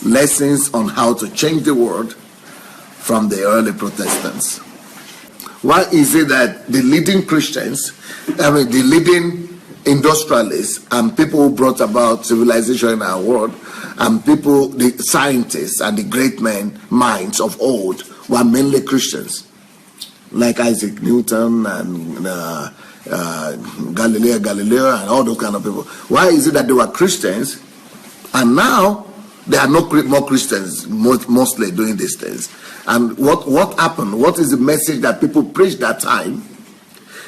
lessons on how to change the world from the early Protestants. Why is it that the leading Christians, the leading industrialists and people who brought about civilization in our world, and people, the scientists and the great minds of old were mainly Christians, like Isaac Newton and Galileo and all those kind of people? Why is it that they were Christians and now there are no more Christians mostly doing these things? And what happened? What is the message that people preached that time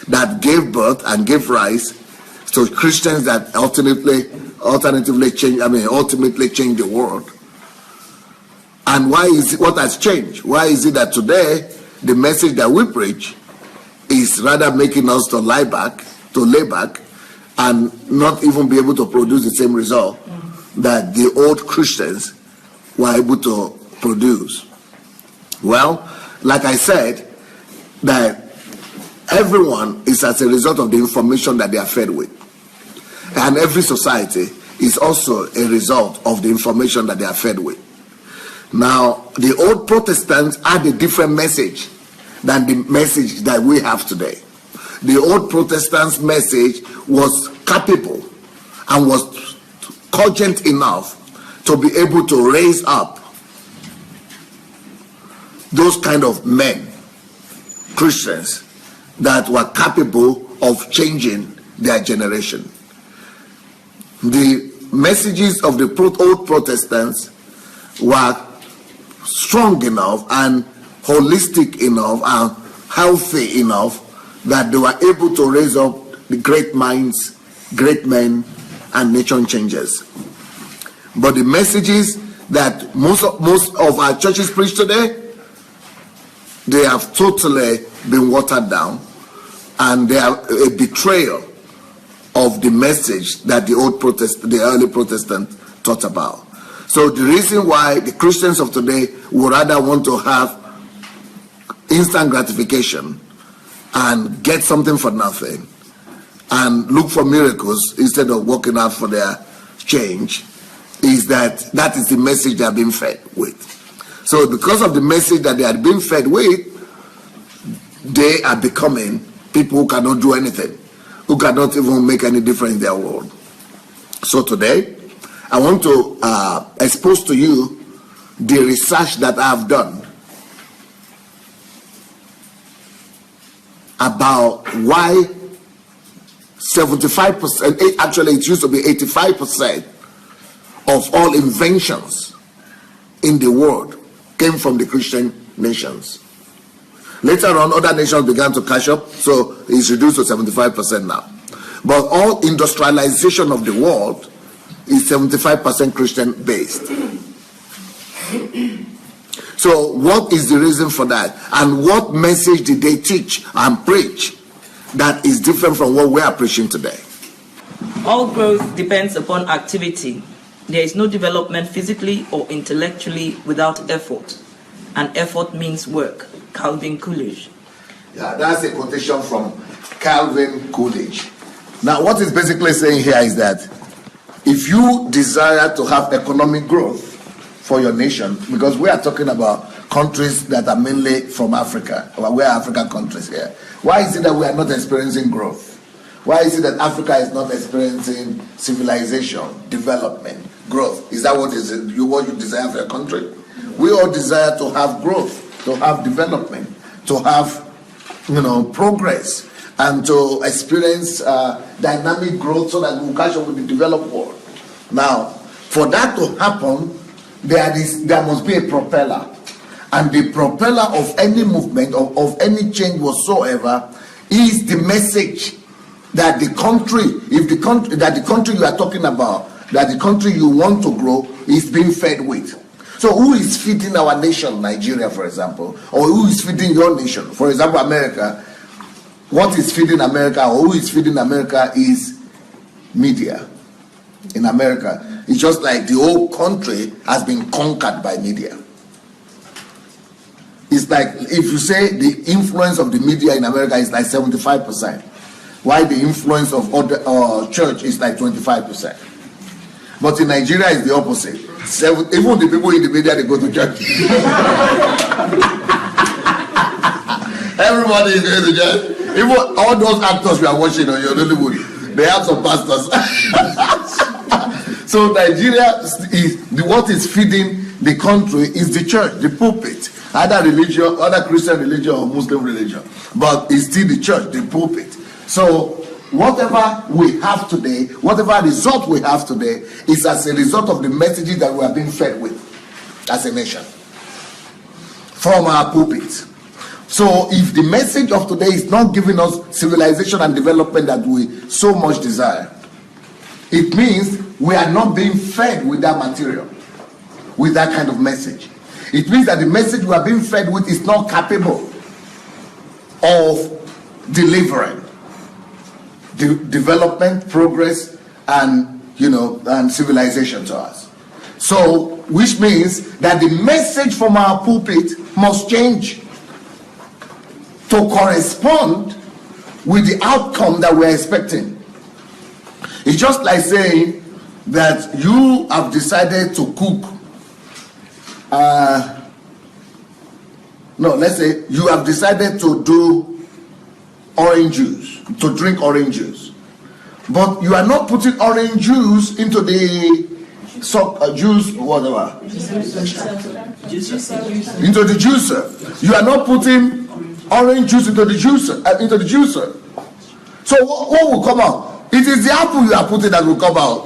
that gave birth and gave rise to Christians that ultimately change the world? And why is it, what has changed? Why is it that today the message that we preach is rather making us to lay back, and not even be able to produce the same result that the old Christians were able to produce? Well, like I said, that everyone is as a result of the information that they are fed with. And every society is also a result of the information that they are fed with. Now, the old Protestants had a different message than the message that we have today. The old Protestants' message was capable and was cogent enough to be able to raise up those kind of men, Christians, that were capable of changing their generation. The messages of the old Protestants were strong enough and holistic enough and healthy enough that they were able to raise up the great minds, great men, and nation changers. But the messages that most of our churches preach today, they have totally been watered down, and they are a betrayal of the message that the early Protestant taught about. So the reason why the Christians of today would rather want to have instant gratification and get something for nothing and look for miracles instead of working out for their change is that is the message they are being fed with. So because of the message that they are being fed with, they are becoming people who cannot do anything, who cannot even make any difference in their world. So today, I want to expose to you the research that I have done about why 75%, actually it used to be 85% of all inventions in the world came from the Christian nations. Later on, other nations began to catch up, so it's reduced to 75% now. But all industrialization of the world is 75% Christian based. So what is the reason for that? And what message did they teach and preach that is different from what we are preaching today? All growth depends upon activity. There is no development physically or intellectually without effort. And effort means work. Calvin Coolidge. Yeah, that's a quotation from Calvin Coolidge. Now, what it's basically saying here is that if you desire to have economic growth for your nation, because we are talking about countries that are mainly from Africa, we are African countries here. Why is it that we are not experiencing growth? Why is it that Africa is not experiencing civilization, development, growth? Is that what you desire for your country? We all desire to have growth, to have development, to have, progress, and to experience dynamic growth so that we catch up with the developed world. Now, for that to happen, there must be a propeller. And the propeller of any movement, of any change whatsoever, is the message that the country you are talking about, that the country you want to grow is being fed with. So who is feeding our nation, Nigeria, for example, or who is feeding your nation? For example, America. What is feeding America, or who is feeding America, is media. In America, it's just like the whole country has been conquered by media. It's like if you say the influence of the media in America is like 75%, while the influence of other church is like 25%. But in Nigeria, it's the opposite. even the people in the media, they go to church. Everybody is going to church. Even all those actors we are watching on your Hollywood, they have some pastors. So Nigeria what is feeding the country is the church, the pulpit, either religion, either Christian religion or Muslim religion, but it's still the church, the pulpit. So whatever we have today, whatever result we have today, is as a result of the messages that we have been fed with as a nation from our pulpit. So if the message of today is not giving us civilization and development that we so much desire, it means we are not being fed with that material, with that kind of message. It means that the message we are being fed with is not capable of delivering development, progress, and and civilization to us. So, which means that the message from our pulpit must change to correspond with the outcome that we're expecting. It's just like saying that you have decided to cook. Let's say you have decided to do orange juice, to drink orange juice, but you are not putting orange juice into the juice, whatever, into the juicer. You are not putting orange juice into the juicer. So what will come out? It is the apple you are putting that will come out.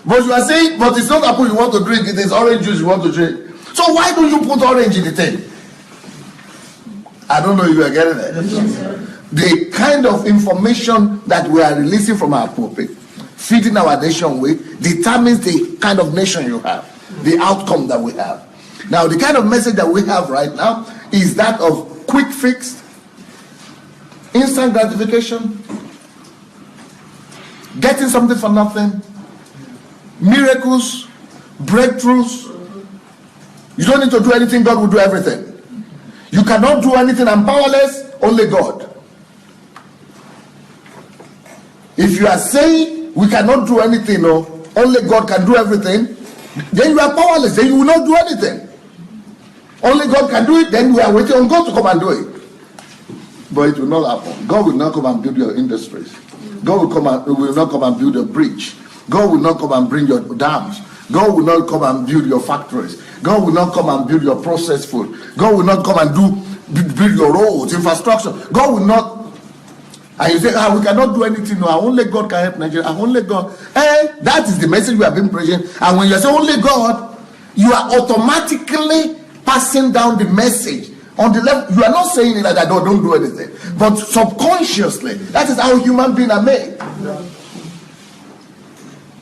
But you are saying, but it's not apple you want to drink, it is orange juice you want to drink. So why don't you put orange in the thing? I don't know if you are getting it. The kind of information that we are releasing from our pulpit, feeding our nation with, determines the kind of nation you have, the outcome that we have. Now, the kind of message that we have right now is that of quick fix, instant gratification, getting something for nothing, miracles, breakthroughs. You don't need to do anything, God will do everything. You cannot do anything, I'm powerless, only God. If you are saying we cannot do anything, or only God can do everything, then you are powerless, then you will not do anything. Only God can do it, then we are waiting on God to come and do it. But it will not happen. God will not come and build your industries. God will not come and build a bridge. God will not come and bring your dams. God will not come and build your factories. God will not come and build your processed food. God will not come and build your roads, infrastructure. God will not. And you say, we cannot do anything. No, only God can help Nigeria. Only God. That is the message we have been preaching. And when you say only God, you are automatically passing down the message on the level. You are not saying it like that, don't do anything. But subconsciously, that is how human beings are made.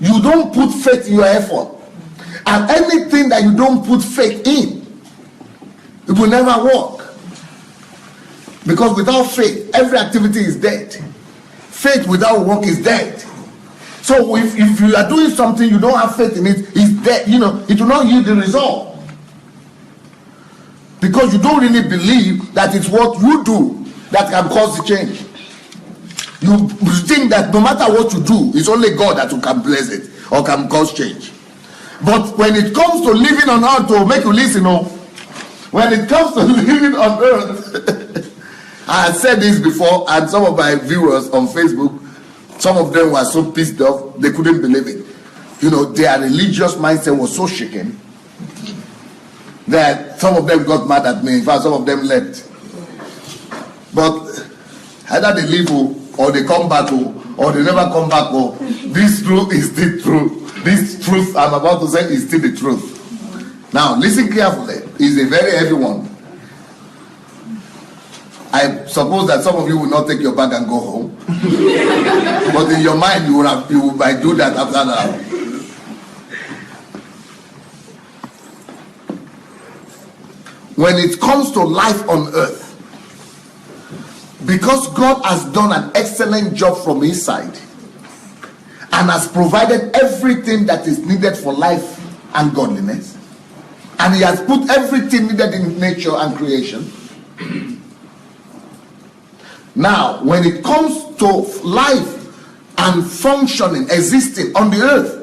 You don't put faith in your effort. And anything that you don't put faith in, it will never work. Because without faith, every activity is dead. Faith without work is dead. So if you are doing something, you don't have faith in it, it's dead. It will not yield the result. Because you don't really believe that it's what you do that can cause the change. You think that no matter what you do, it's only God that can bless it or can cause change. But when it comes to living on earth, to make you listen, when it comes to living on earth, I had said this before, and some of my viewers on Facebook, some of them were so pissed off, they couldn't believe it. Their religious mindset was so shaken that some of them got mad at me. In fact, some of them left. But either they leave or they come back or they never come back. This truth is still true. This truth I'm about to say is still the truth. Now, listen carefully. It's a very heavy one. I suppose that some of you will not take your bag and go home. But in your mind, you might do that after that. When it comes to life on earth, because God has done an excellent job from his side and has provided everything that is needed for life and godliness, and he has put everything needed in nature and creation. Now, when it comes to life and functioning, existing on the earth,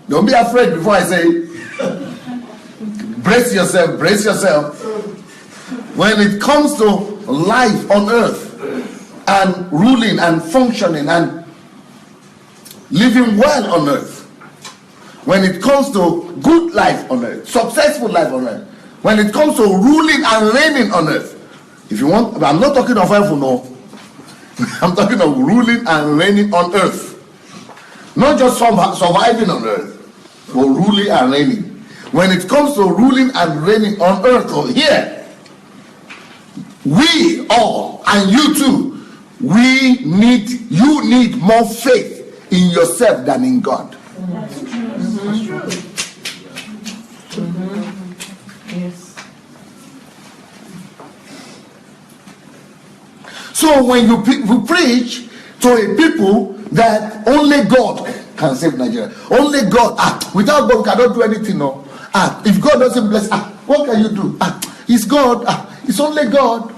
Don't be afraid before I say, brace yourself, brace yourself. When it comes to life on earth and ruling and functioning and living well on earth, when it comes to good life on earth, successful life on earth, when it comes to ruling and reigning on earth, if you want, I'm not talking of heaven, no. I'm talking of ruling and reigning on earth. Not just surviving on earth, but ruling and reigning. When it comes to ruling and reigning on earth or here, we all, and you too, you need more faith in yourself than in God. Yes. So when you preach to a people that only God can save Nigeria, only God, without God we cannot do anything, no. If God doesn't bless, what can you do? It's God, it's only God.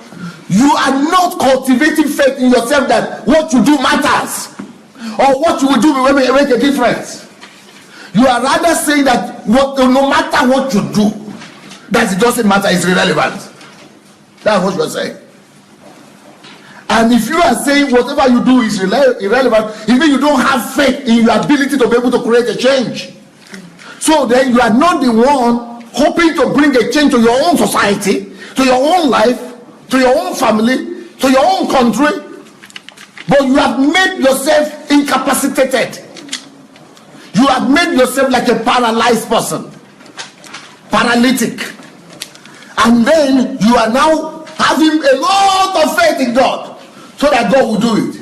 You are not cultivating faith in yourself that what you do matters, or what you will do will make a difference. You are rather saying that no matter what you do, that it doesn't matter, it's irrelevant. That's what you are saying. And if you are saying whatever you do is irrelevant, it means you don't have faith in your ability to be able to create a change. So then you are not the one hoping to bring a change to your own society, to your own life, to your own family, to your own country, but you have made yourself incapacitated. You have made yourself like a paralyzed person, paralytic, and then you are now having a lot of faith in God so that God will do it.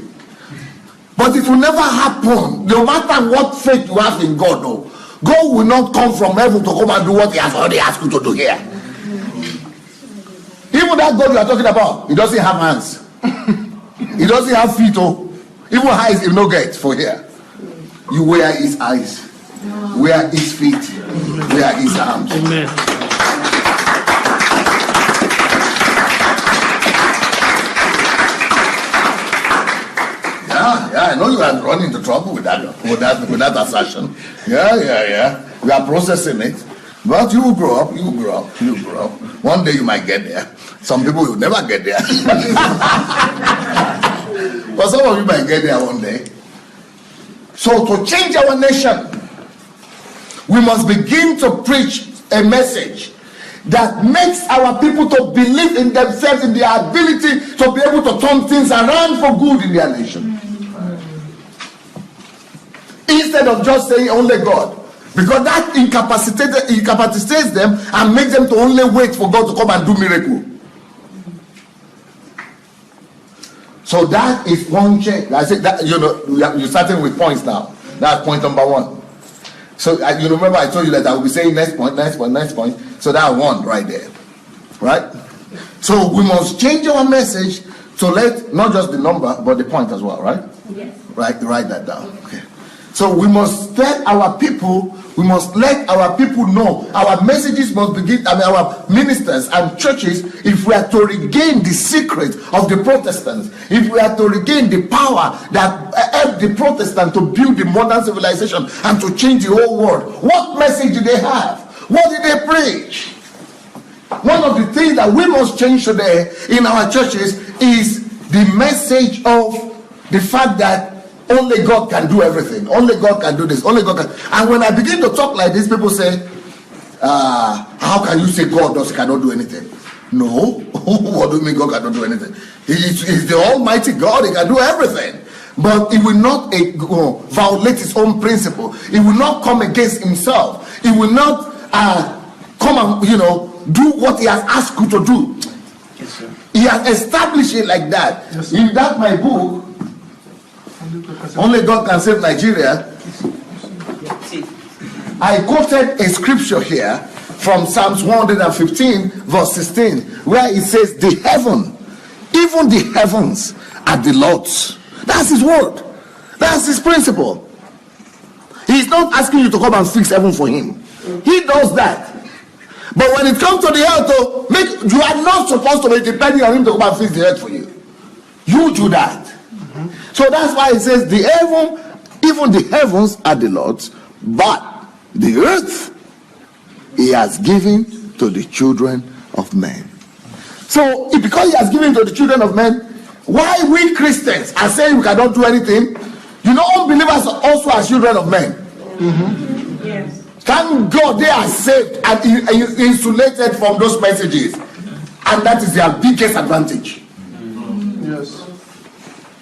But it will never happen, no matter what faith you have in God, though. God will not come from heaven to come and do what he has already asked you to do here. Even that God you are talking about, he doesn't have hands. He doesn't have feet. Even eyes he no get for here. You wear his eyes, wear his feet, wear his arms. Amen. Yeah, I know you are running into trouble with that assertion. Yeah. We are processing it. But you will grow up. One day you might get there. Some people will never get there. But some of you might get there one day. So to change our nation, we must begin to preach a message that makes our people to believe in themselves, in their ability to be able to turn things around for good in their nation. Instead of just saying only God. Because that incapacitates them and makes them to only wait for God to come and do miracle. So that is one change. I said that, you're starting with points now. That's point number one. So you remember I told you that I will be saying next point. So that's one right there. Right? So we must change our message to let not just the number but the point as well, right? Yes. Right, write that down. Okay. So we must let our people know. Our messages must begin, our ministers and churches, if we are to regain the secret of the Protestants, if we are to regain the power that helped the Protestants to build the modern civilization and to change the whole world, what message do they have? What did they preach? One of the things that we must change today in our churches is the message of the fact that only God can do everything. Only God can do this. Only God can. And when I begin to talk like this, people say, how can you say God cannot do anything? No. What do you mean God cannot do anything? He's the Almighty God. He can do everything. But he will not violate his own principle. He will not come against himself. He will not come and do what he has asked you to do. Yes, sir. He has established it like that. Yes, in that my book, Only God Can Save Nigeria, I quoted a scripture here from Psalms 115 verse 16, where it says, even the heavens are the Lord's. That's his word. That's his principle. He's not asking you to come and fix heaven for him. He does that. But when it comes to the earth, you are not supposed to be depending on him to come and fix the earth for you. You do that. So that's why it says even the heavens are the Lord's, but the earth he has given to the children of men. So, because he has given to the children of men, why we Christians are saying we cannot do anything? You know, unbelievers also are children of men. Yes. Thank God they are saved and insulated from those messages. And that is their biggest advantage. Yes.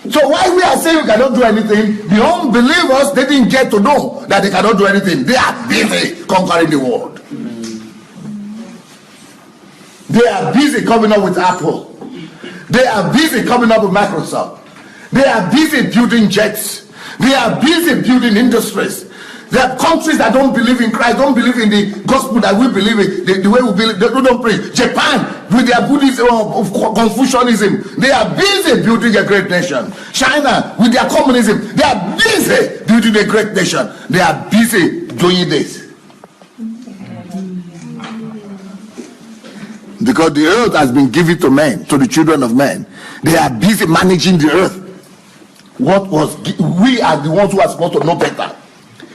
So why we are saying we cannot do anything, the unbelievers, they didn't get to know that they cannot do anything. They are busy conquering the world. They are busy coming up with Apple. They are busy coming up with Microsoft. They are busy building jets. They are busy building industries. There are countries that don't believe in Christ, don't believe in the gospel that we believe in, the way we believe, they don't pray. Japan, with their Buddhism of Confucianism, they are busy building a great nation. China, with their communism, they are busy building a great nation. They are busy doing this. Because the earth has been given to men, to the children of men. They are busy managing the earth. We are the ones who are supposed to know better.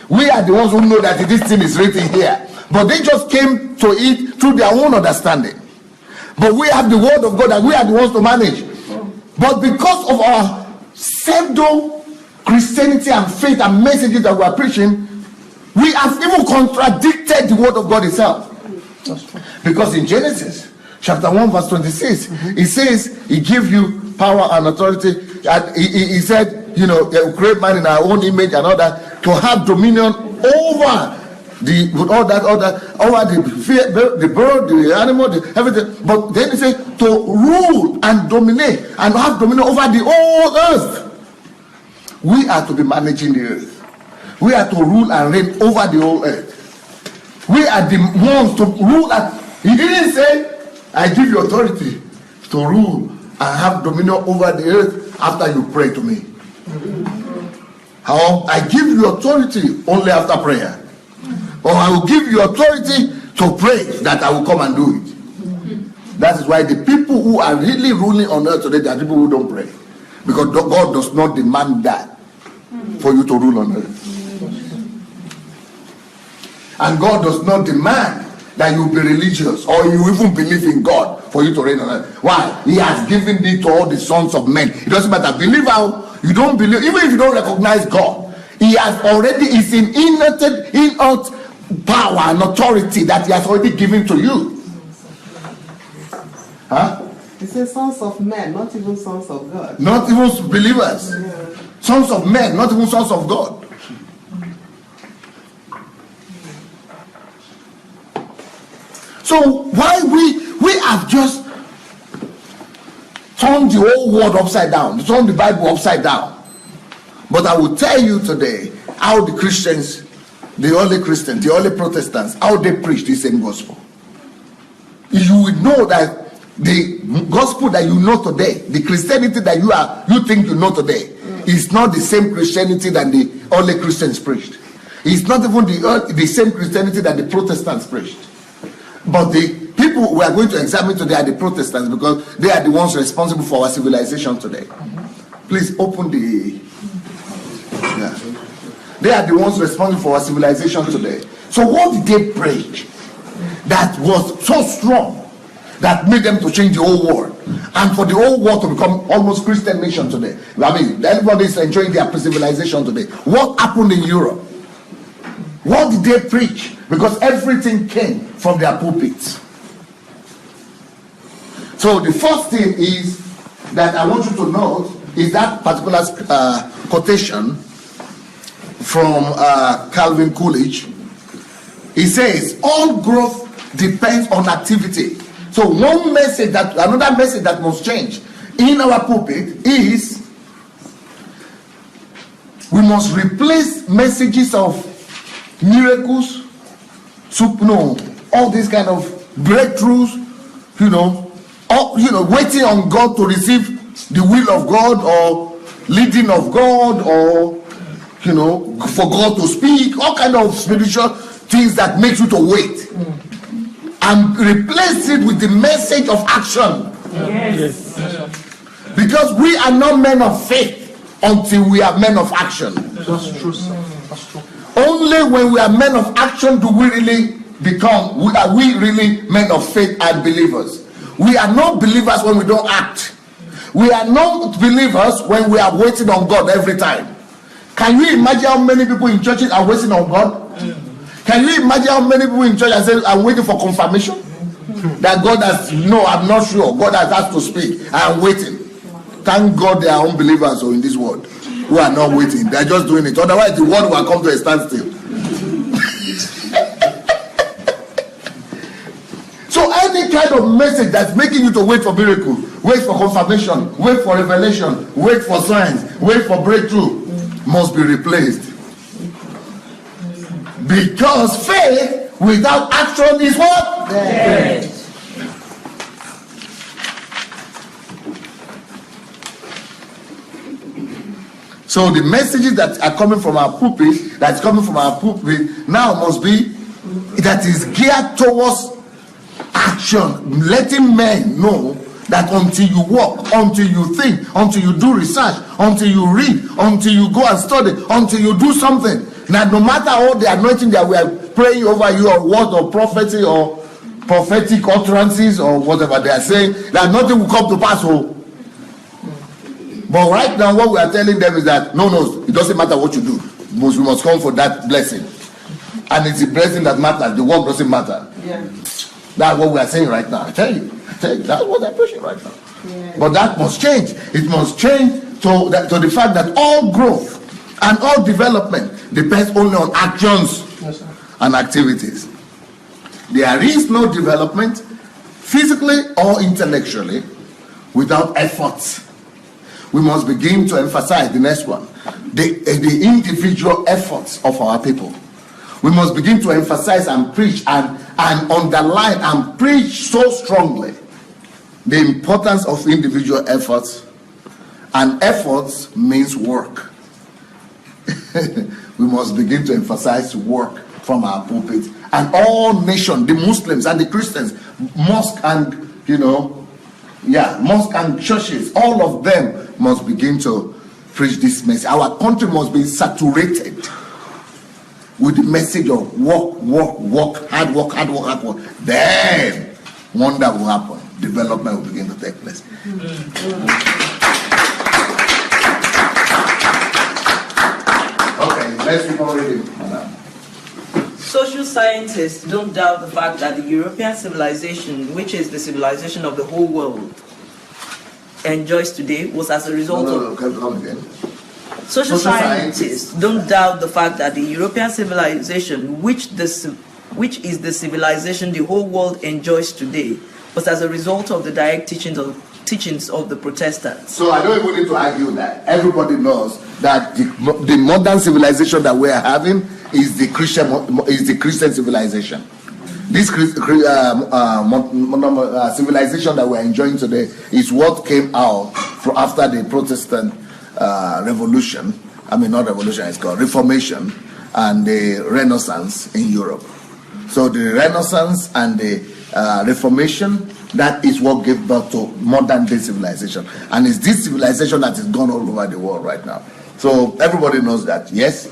We are the ones who know that this thing is written here. But they just came to it through their own understanding. But we have the word of God and we are the ones to manage. But because of our pseudo Christianity and faith and messages that we are preaching, we have even contradicted the word of God itself. Because in Genesis chapter 1 verse 26, it says he gives you power and authority. And he said, you know, create man in our own image and all that, to have dominion over over the bird, the animal, everything. But then he said to rule and dominate and have dominion over the whole earth. We are to be managing the earth. We are to rule and reign over the whole earth. We are the ones to rule. He didn't say, I give you authority to rule and have dominion over the earth after you pray to me. How I give you authority only after prayer. Or I will give you authority to pray that I will come and do it. That is why the people who are really ruling on earth today, they are people who don't pray. Because God does not demand that for you to rule on earth. And God does not demand that you be religious or you even believe in God for you to reign on earth. Why? He has given it to all the sons of men. It doesn't matter. Believe how you don't believe, even if you don't recognize God, He has already, is in innate power and authority that He has already given to you. Huh? He says sons of men, not even sons of God. Not even believers. Yeah. Sons of men, not even sons of God. So why we have just turned the whole world upside down, turned the Bible upside down. But I will tell you today how the Christians, the early Christians, the early Protestants, how they preach the same gospel. You will know that the gospel that you know today, the Christianity that you think you know today, is not the same Christianity that the early Christians preached. It's not even the same Christianity that the Protestants preached. But the people we are going to examine today are the Protestants, because they are the ones responsible for our civilization today. Please open the... Yeah. They are the ones responsible for our civilization today. So what did they preach that was so strong that made them to change the whole world, and for the whole world to become almost Christian nation today? I mean, everybody is enjoying their civilization today. What happened in Europe? What did they preach? Because everything came from their pulpits. So the first thing is that I want you to note is that particular quotation from Calvin Coolidge. He says, all growth depends on activity. So another message that must change in our pulpit is we must replace messages of miracles, all these kind of breakthroughs, waiting on God to receive the will of God or leading of God, or for God to speak, all kind of spiritual things that makes you to wait, and replace it with the message of action. Yes. Because we are not men of faith until we are men of action. That's true, sir. That's true. Only when we are men of action do we really are we really men of faith and believers. We are not believers when we don't act. We are not believers when we are waiting on God every time. Can you imagine how many people in churches are waiting on God? Can you imagine how many people in church are saying, I'm waiting for confirmation? That God has, no, I'm not sure. God has asked to speak. I am waiting. Thank God there are unbelievers in this world who are not waiting. They are just doing it. Otherwise, the world will come to a standstill. So any kind of message that's making you to wait for miracle, wait for confirmation, wait for revelation, wait for signs, wait for breakthrough, must be replaced. Because faith without action is what? Dead. So the messages that are coming from our pulpit, now must be that is geared towards action, letting men know that until you walk, until you think, until you do research, until you read, until you go and study, until you do something, now no matter all the anointing that we are praying over you, or word of prophecy or prophetic utterances or whatever they are saying, that nothing will come to pass. But right now what we are telling them is that no, it doesn't matter what you do, we must come for that blessing, and it's the blessing that matters. The work doesn't matter. That's what we are saying right now. I tell you, that's what they're pushing right now. But that must change. It must change to the fact that all growth and all development depends only on actions and activities. There is no development, physically or intellectually, without efforts. We must begin to emphasize the next one, the individual efforts of our people. We must begin to emphasize and preach and underline and preach so strongly the importance of individual efforts. And efforts means work. We must begin to emphasize work from our pulpit. And all nations, the Muslims and the Christians, mosque and mosque and churches, all of them must begin to preach this message. Our country must be saturated with the message of work, hard work. Then wonder will happen. Development will begin to take place. Okay, let's keep on reading. Social scientists don't doubt the fact that the European civilization, which is the civilization of the whole world, enjoys today, was as a result of... Come again. Social scientists don't doubt the fact that the European civilization, which is the civilization the whole world enjoys today, was as a result of the direct teachings of the Protestants. So I don't even need to argue that. Everybody knows that the modern civilization that we are having is the Christian civilization. This civilization that we are enjoying today is what came out after the Protestant revolution. I mean, not revolution, it's called Reformation and the Renaissance in Europe. So the Renaissance and the Reformation, that is what gave birth to modern day civilization. And it's this civilization that is gone all over the world right now. So everybody knows that, yes?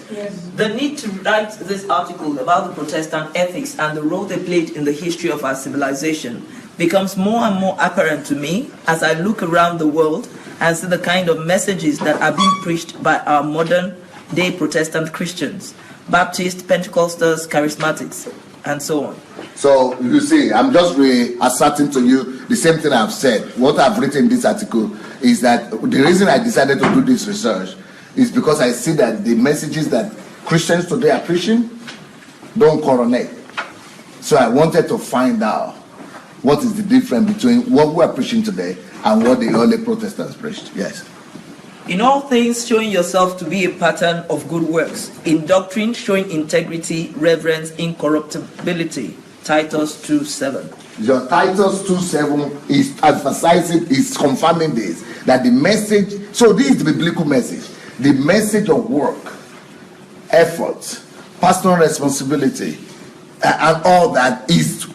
The need to write this article about the Protestant ethics and the role they played in the history of our civilization becomes more and more apparent to me as I look around the world and see the kind of messages that are being preached by our modern day Protestant Christians, Baptists, Pentecostals, Charismatics, and so on. So you see, I'm just asserting to you the same thing I've said. What I've written in this article is that the reason I decided to do this research is because I see that the messages that Christians today are preaching don't correlate. So I wanted to find out what is the difference between what we are preaching today and what the early Protestants preached. Yes. In all things, showing yourself to be a pattern of good works. In doctrine, showing integrity, reverence, incorruptibility. Titus 2:7. Your Titus 2:7 is emphasizing, is confirming this, that the message, so this is the biblical message, the message of work, effort, personal responsibility, and all that is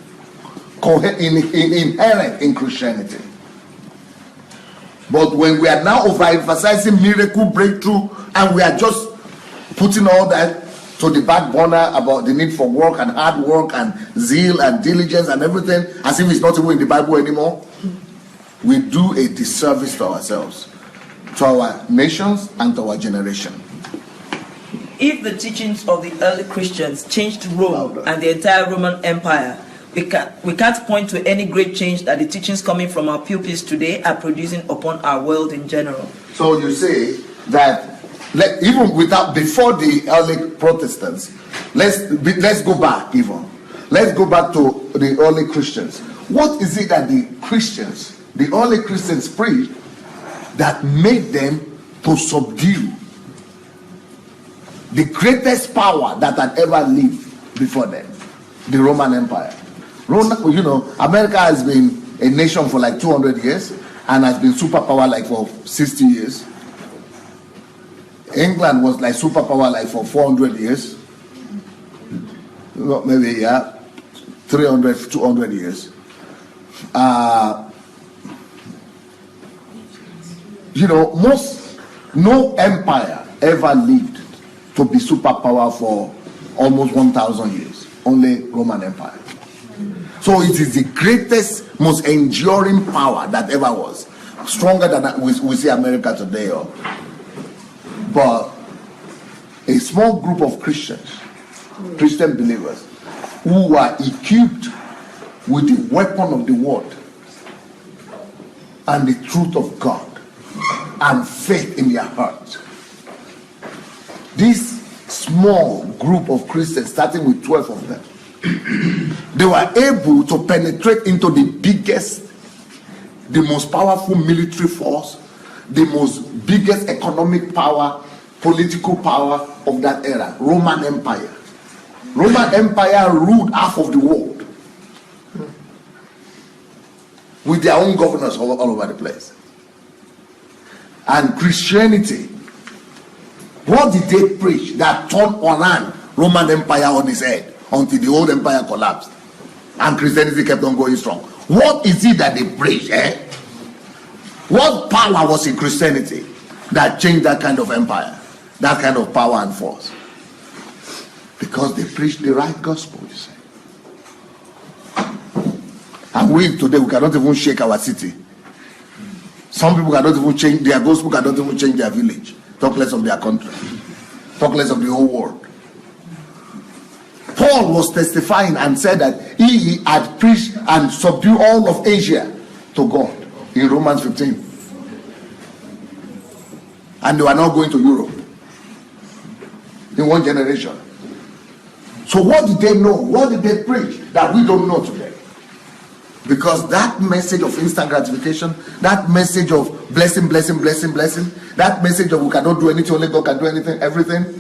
inherent in Christianity. But when we are now overemphasizing miracle, breakthrough, and we are just putting all that, to the back burner about the need for work and hard work and zeal and diligence and everything, as if it's not even in the Bible anymore, we do a disservice to ourselves, to our nations, and to our generation. If the teachings of the early Christians changed Rome and the entire Roman Empire, we can't point to any great change that the teachings coming from our pulpits today are producing upon our world in general. So you say that even before the early Protestants, let's go back even. Let's go back to the early Christians. What is it that the early Christians preached that made them to subdue the greatest power that had ever lived before them, the Roman Empire? America has been a nation for like 200 years and has been superpower like for 60 years. England was like superpower like for 400 years. Maybe, 300, 200 years. No empire ever lived to be superpower for almost 1,000 years. Only Roman Empire. So it is the greatest, most enduring power that ever was. Stronger than we see America today. But a small group of Christians, Christian believers, who were equipped with the weapon of the word and the truth of God and faith in their hearts. This small group of Christians, starting with 12 of them, they were able to penetrate into the biggest, the most powerful military force, the biggest economic power, political power of that era, Roman Empire. Roman Empire ruled half of the world with their own governors all over the place. And Christianity, what did they preach that turned on Roman Empire on its head until the old empire collapsed and Christianity kept on going strong? What is it that they preach? What power was in Christianity that changed that kind of empire, that kind of power and force? Because they preached the right gospel, you see. And we today, we cannot even shake our city. Some people cannot even change their gospel, cannot even change their village. Talk less of their country. Talk less of the whole world. Paul was testifying and said that he had preached and subdued all of Asia to God in Romans 15. And they were now going to Europe in one generation. So what did they know? What did they preach that we don't know today? Because that message of instant gratification, that message of blessing, that message of we cannot do anything, only God can do anything, everything,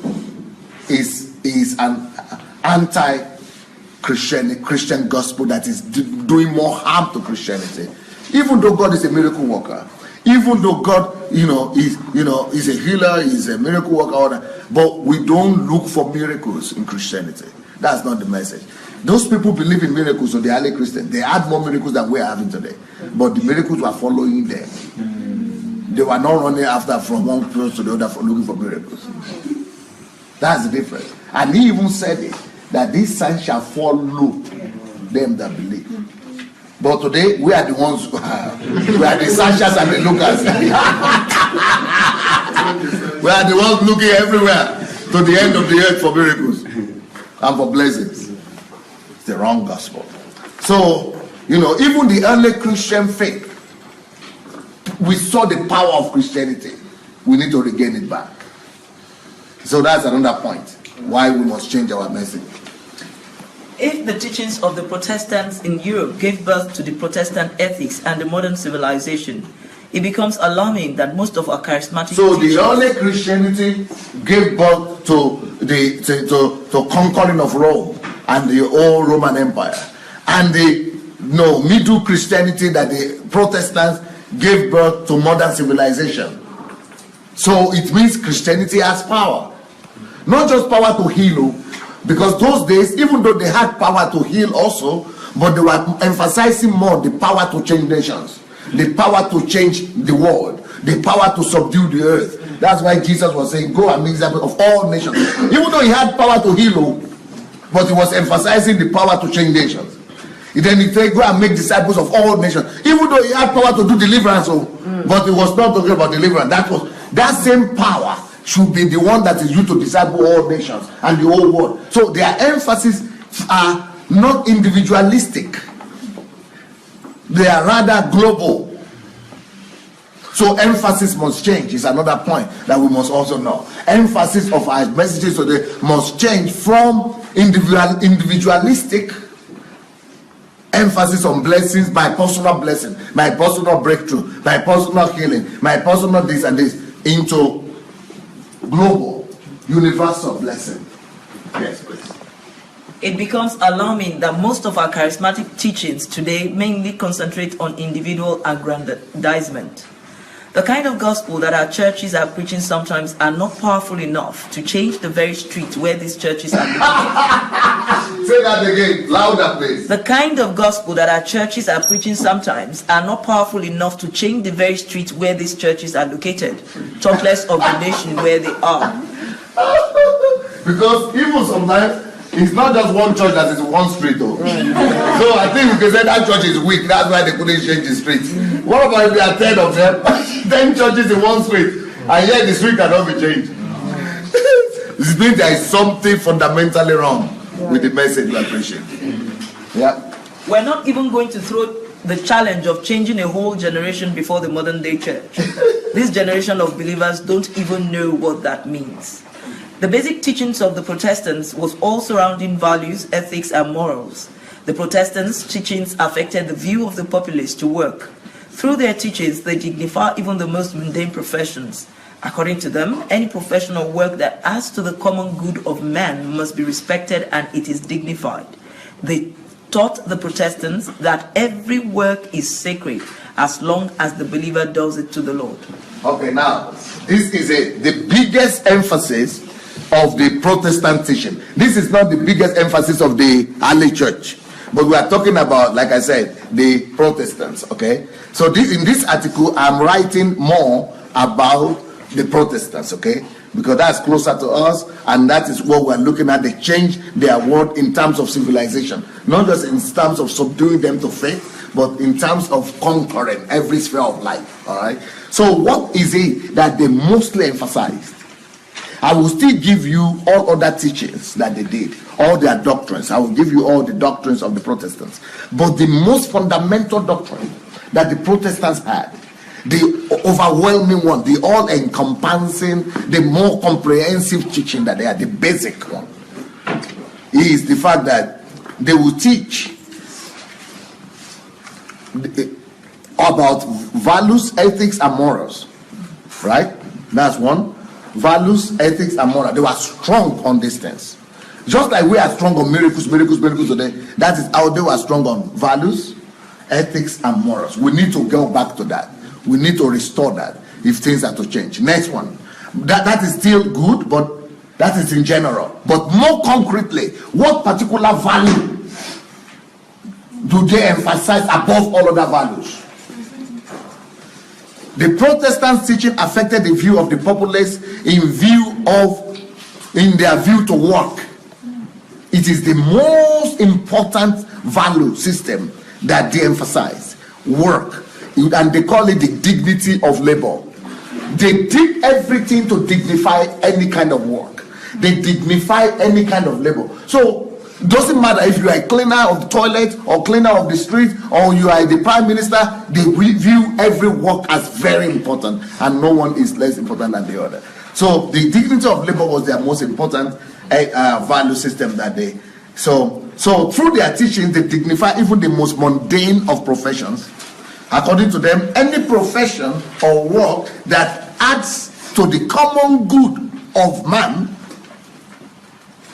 is an anti-Christian gospel that is doing more harm to Christianity. Even though God is a miracle worker, even though God, is a healer, is a miracle worker, but we don't look for miracles in Christianity. That's not the message. Those people believe in miracles, so the early Christians, they had more miracles than we are having today. But the miracles were following them. They were not running after from one place to the other for looking for miracles. That's the difference. And he even said it, that these signs shall follow them that believe. But today, we are the ones, we are the searchers and the lookers. We are the ones looking everywhere to the end of the earth for miracles and for blessings. It's the wrong gospel. So, even the early Christian faith, we saw the power of Christianity. We need to regain it back. So that's another point why we must change our message. If the teachings of the Protestants in Europe gave birth to the Protestant ethics and the modern civilization, it becomes alarming that most of our charismatic the early Christianity gave birth to the conquering of Rome and the old Roman Empire, and the middle Christianity that the Protestants gave birth to modern civilization. So it means Christianity has power, not just power to heal. Because those days, even though they had power to heal also, but they were emphasizing more the power to change nations, the power to change the world, the power to subdue the earth. That's why Jesus was saying, go and make disciples of all nations. Even though he had power to heal, but he was emphasizing the power to change nations. Then he said, go and make disciples of all nations. Even though he had power to do deliverance, but he was not talking about deliverance. That same power should be the one that is used to disciple all nations and the whole world. So their emphasis are not individualistic. They are rather global. So emphasis must change is another point that we must also know. Emphasis of our messages today must change from individualistic emphasis on blessings, my personal blessing, my personal breakthrough, my personal healing, my personal this and this, into global, universal blessing. Yes, please. It becomes alarming that most of our charismatic teachings today mainly concentrate on individual aggrandizement. The kind of gospel that our churches are preaching sometimes are not powerful enough to change the very street where these churches are located. Say that again, louder please. The kind of gospel that our churches are preaching sometimes are not powerful enough to change the very street where these churches are located, talk less of the nation where they are. Because even sometimes it's not just one church that is one street though. So I think we can say that church is weak, that's why they couldn't change the street. What about if there are 10 of them? 10 churches in one street, and yet the street cannot be changed. This means there is something fundamentally wrong with the message we are preaching. Yeah. We're not even going to throw the challenge of changing a whole generation before the modern day church. This generation of believers don't even know what that means. The basic teachings of the Protestants was all surrounding values, ethics, and morals. The Protestants' teachings affected the view of the populace to work. Through their teachings, they dignify even the most mundane professions. According to them, any professional work that adds to the common good of man must be respected and it is dignified. They taught the Protestants that every work is sacred as long as the believer does it to the Lord. Okay, now, this is the biggest emphasis of the Protestant teaching. This is not the biggest emphasis of the early church, but we are talking about, like I said, the Protestants. Okay, so in this article I'm writing more about the Protestants, okay, because that's closer to us, and that is what we're looking at. They change their world in terms of civilization, not just in terms of subduing them to faith, but in terms of conquering every sphere of life. All right, so what is it that they mostly emphasized? I will still give you all other teachings that they did, all their doctrines. I will give you all the doctrines of the Protestants. But the most fundamental doctrine that the Protestants had, the overwhelming one, the all-encompassing, the more comprehensive teaching that they had, the basic one, is the fact that they will teach about values, ethics, and morals. Right? That's one. Values, ethics, and morals. They were strong on these things. Just like we are strong on miracles today, that is how they were strong on values, ethics, and morals. We need to go back to that. We need to restore that if things are to change. Next one. That is still good, but that is in general. But more concretely, what particular value do they emphasize above all other values? The Protestant teaching affected the view of the populace in their view to work. It is the most important value system that they emphasize. Work. And they call it the dignity of labor. They did everything to dignify any kind of work. They dignify any kind of labor. So it doesn't matter if you are a cleaner of the toilet or cleaner of the street or you are the prime minister, they view every work as very important and no one is less important than the other. So the dignity of labor was their most important value system that day. So through their teachings, they dignify even the most mundane of professions. According to them, any profession or work that adds to the common good of man,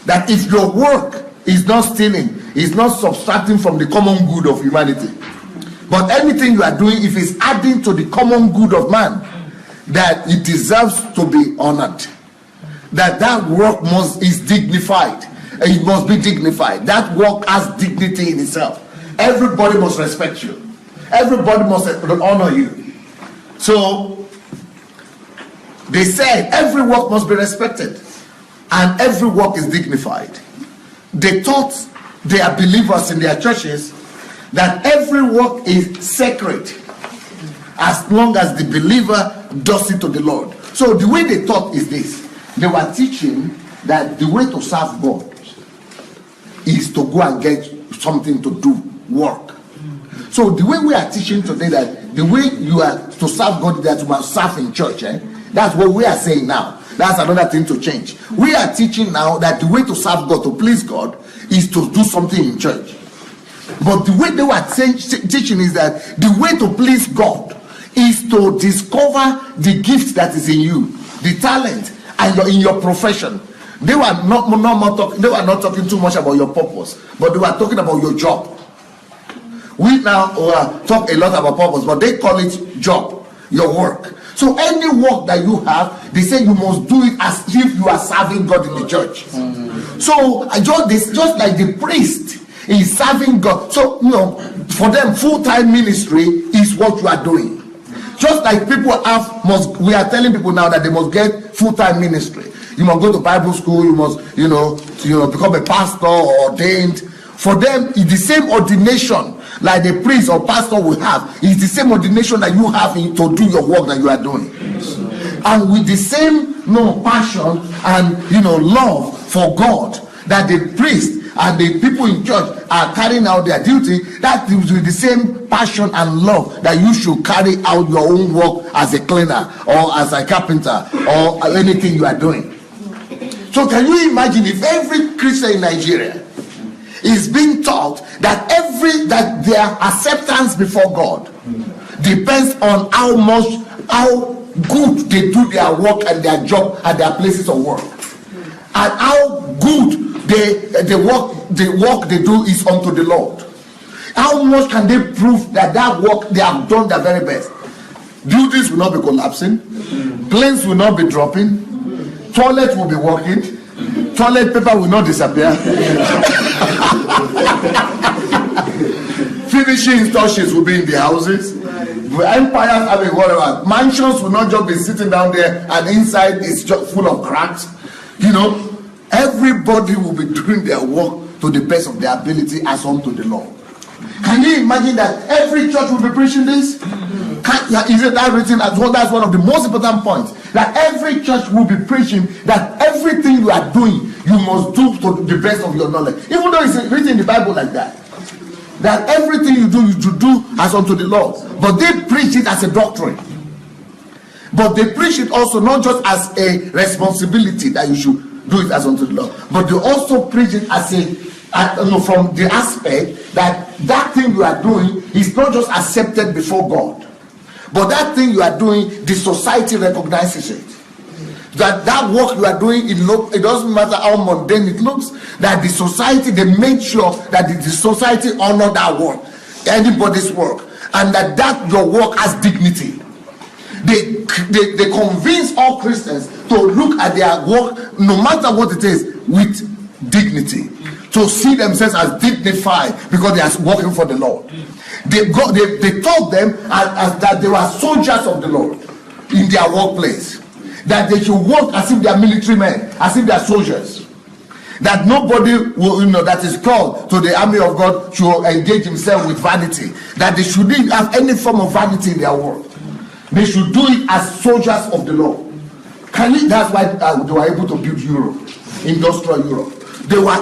that if your work is not stealing, is not subtracting from the common good of humanity, but anything you are doing, if it's adding to the common good of man, that it deserves to be honored, that work is dignified. It must be dignified. That work has dignity in itself. Everybody must respect you. Everybody must honor you. So they said every work must be respected and every work is dignified. They taught their believers in their churches that every work is sacred as long as the believer does it to the Lord. So the way they taught is this. They were teaching that the way to serve God is to go and get something to do, work. So the way we are teaching today, that the way you are to serve God, that you must serve in church, that's what we are saying now. That's another thing to change. We are teaching now that the way to serve God, to please God, is to do something in church. But the way they were teaching is that the way to please God is to discover the gift that is in you, the talent, and in your profession. They were not talking too much about your purpose, but they were talking about your job. We now talk a lot about purpose, but they call it job, your work. So any work that you have, they say you must do it as if you are serving God in the church. So just like the priest is serving God. So for them, full-time ministry is what you are doing. Just like people we are telling people now that they must get full-time ministry. You must go to Bible school. You must, become a pastor or ordained. For them, it's the same ordination like the priest or pastor will have. It's the same ordination that you have to do your work that you are doing. And with the same passion and love for God that the priest and the people in church are carrying out their duty, that is with the same passion and love that you should carry out your own work as a cleaner or as a carpenter or anything you are doing. So can you imagine if every Christian in Nigeria is being taught that their acceptance before God depends on how good they do their work and their job at their places of work, and how good the work they do is unto the Lord. How much can they prove that work they have done their very best? Buildings will not be collapsing, planes will not be dropping, toilets will be working, toilet paper will not disappear, finishing touches will be in the houses, empires, whatever, mansions will not just be sitting down there and inside is just full of cracks. Everybody will be doing their work to the best of their ability as unto the Lord. Can you imagine that every church will be preaching this? Isn't that written as well? That's one of the most important points. That every church will be preaching that everything you are doing, you must do to the best of your knowledge. Even though it's written in the Bible like that. That everything you do, you should do as unto the Lord. But they preach it as a doctrine. But they preach it also not just as a responsibility that you should do it as unto the Lord, but they also preach it as from the aspect that thing you are doing is not just accepted before God, but that thing you are doing, the society recognizes it. That work you are doing, it doesn't matter how mundane it looks, that the society, they make sure that the society honor that work, anybody's work, and that your work has dignity. They convince all Christians to look at their work, no matter what it is, with dignity, to see themselves as dignified because they are working for the Lord. They taught them as that they were soldiers of the Lord in their workplace, that they should work as if they are military men, as if they are soldiers, that nobody will, that is called to the army of God should engage himself with vanity, that they shouldn't have any form of vanity in their work. They should do it as soldiers of the Lord. That's why they were able to build Europe, industrial Europe.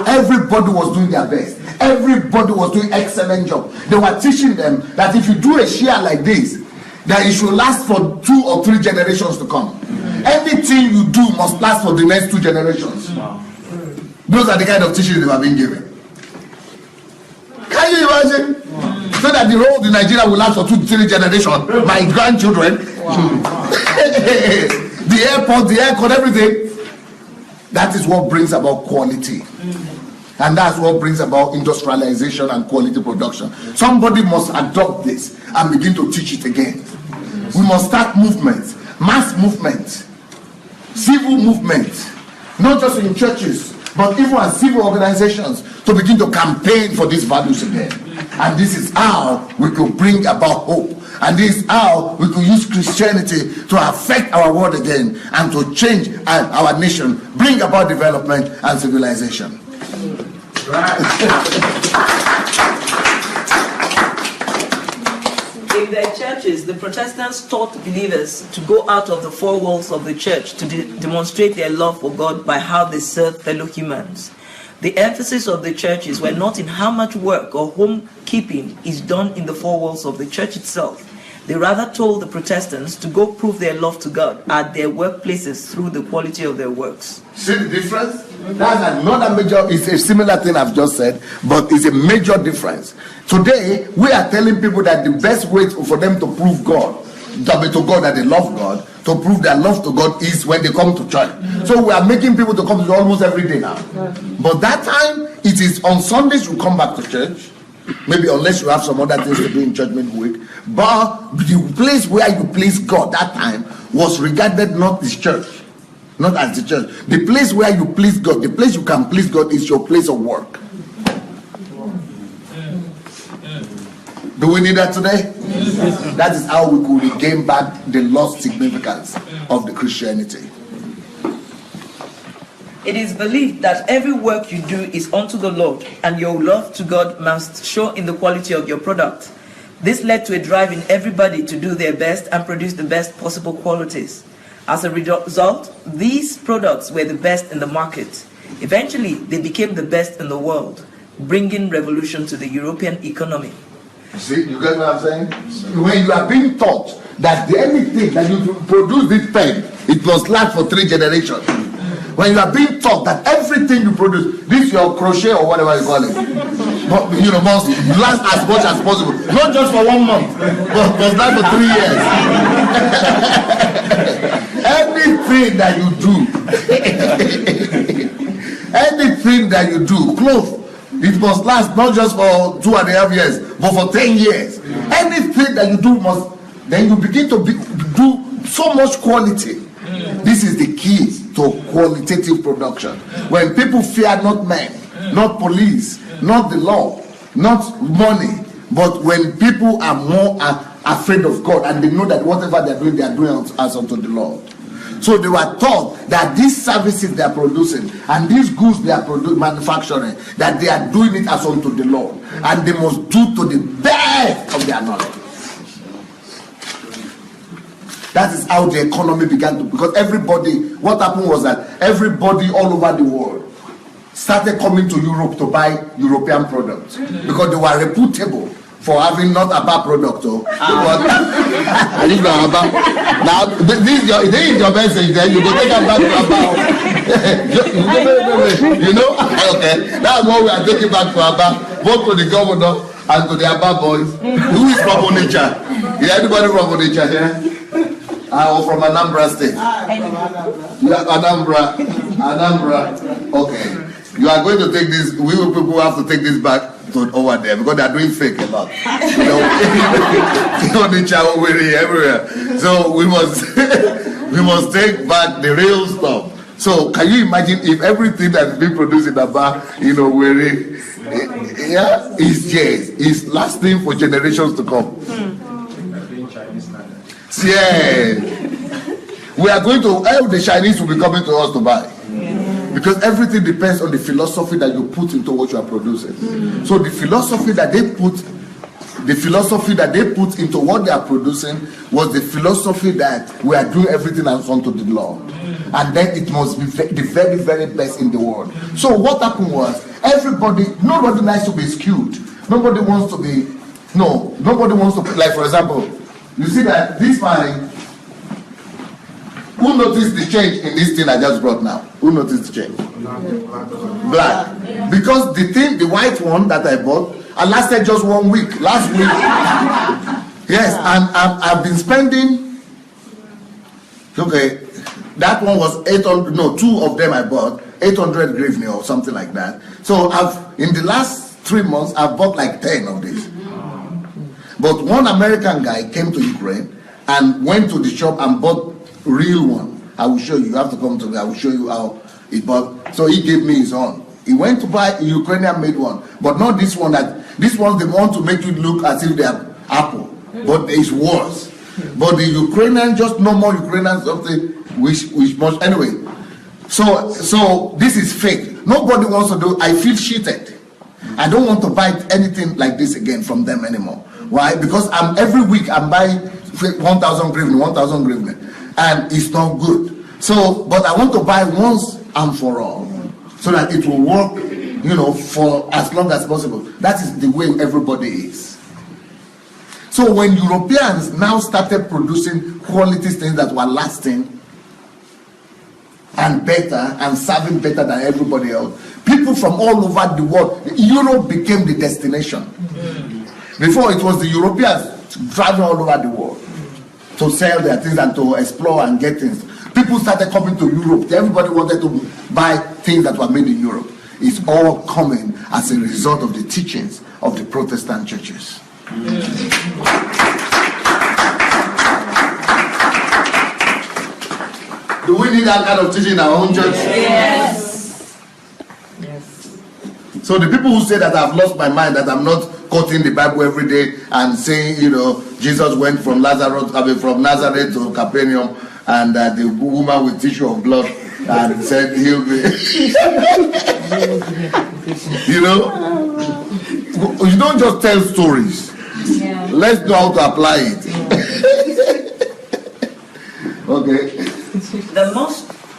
Everybody was doing their best. Everybody was doing excellent job. They were teaching them that if you do a share like this, that it should last for 2 or 3 generations to come. Anything you do must last for the next 2 generations. Those are the kind of teachings they were being given. Can you imagine? So that the road in Nigeria will last for 2 to 3 generations. My grandchildren, the airport, the aircon, everything. That is what brings about quality. And that's what brings about industrialization and quality production. Somebody must adopt this and begin to teach it again. We must start movements, mass movements, civil movements, not just in churches, but even as civil organizations, to begin to campaign for these values again. And this is how we could bring about hope And this is how we could use Christianity to affect our world again and to change our nation, bring about development and civilization. In their churches, the Protestants taught believers to go out of the four walls of the church to demonstrate their love for God by how they serve fellow humans. The emphasis of the churches were not in how much work or homekeeping is done in the four walls of the church itself. They rather told the Protestants to go prove their love to God at their workplaces through the quality of their works. See the difference? That's another major, it's a similar thing I've just said, but it's a major difference. Today, we are telling people that the best way for them to prove God, to God that they love God, to prove their love to God is when they come to church. So we are making people to come to church almost every day now. But that time, it is on Sundays you come back to church. Maybe unless you have some other things to do in church midweek. But the place where you place God that time was regarded not as church, not as the church. The place where you please God, the place you can please God is your place of work. Do we need that today? Yes. That is how we could regain back the lost significance of the Christianity. It is believed that every work you do is unto the Lord, and your love to God must show in the quality of your product. This led to a drive in everybody to do their best and produce the best possible qualities. As a result, these products were the best in the market. Eventually, they became the best in the world, bringing revolution to the European economy. See, you get what I'm saying? When you are being taught that anything that you produce this pen, it must last for 3 generations. When you are being taught that everything you produce, this your crochet or whatever you call it, must last as much as possible. Not just for 1 month, but must last for 3 years. Anything that you do, anything that you do, clothes, it must last not just for 2.5 years, but for 10 years. Anything that you do must, then you begin to do so much quality. This is the key to qualitative production. When people fear not men, not police, not the law, not money, but when people are more afraid of God and they know that whatever they are doing as unto the Lord. So they were taught that these services they are producing and these goods they are manufacturing, that they are doing it as unto the Lord, and they must do to the best of their knowledge. That is how the economy began to, because what happened was that everybody all over the world started coming to Europe to buy European products because they were reputable for having not a bad product. Now, this is your message, then you go take it back to Abba. Okay, that's what we are taking back to Abba, both to the governor and to the Abba boys. Who is from Onitsha? Is anybody from Onitsha here? Or from Anambra State? Anambra. Okay. You are going to take this, we people have to take this back to over there because they are doing fake a lot. Everywhere. So we must take back the real stuff. So can you imagine if everything that is being produced in Aba, is lasting for generations to come? Yeah. We are going to, all the Chinese will be coming to us to buy. Because everything depends on the philosophy that you put into what you are producing. So the philosophy that they put into what they are producing was the philosophy that we are doing everything as unto the Lord. And then it must be the very, very best in the world. So what happened was, nobody likes to be skewed. Nobody wants to, like for example, you see that this man, who noticed the change in this thing I just brought now? Who noticed the change? Black. Because the white one that I bought, I lasted just 1 week. Last week. Yes, and I've been spending, okay, that one was 800, no, 2 of them I bought, 800 grivni or something like that. So in the last 3 months, I've bought like 10 of these. But one American guy came to Ukraine and went to the shop and bought real one. I will show you. You have to come to me. I will show you how it bought. So he gave me his own. He went to buy a Ukrainian made one, but not this one. These ones they want to make you look as if they are Apple. but it's worse. But the Ukrainian, just no more Ukrainian something, which must, anyway. So this is fake. Nobody wants to do, I feel cheated. I don't want to buy anything like this again from them anymore. Why? Because every week I'm buying 1,000 hryvnia, and it's not good. So, but I want to buy once and for all, so that it will work, for as long as possible. That is the way everybody is. So when Europeans now started producing quality things that were lasting and better and serving better than everybody else, people from all over the world, Europe became the destination. Before it was the Europeans driving all over the world to sell their things and to explore and get things. People started coming to Europe. Everybody wanted to buy things that were made in Europe. It's all coming as a result of the teachings of the Protestant churches. Do we need that kind of teaching in our own church? Yes. So the people who say that I've lost my mind, that I'm not quoting the Bible every day and saying, Jesus went from Nazareth to Capernaum, and the woman with tissue of blood and said he'll be. You don't just tell stories. Yeah. Let's know how to apply it. Okay. The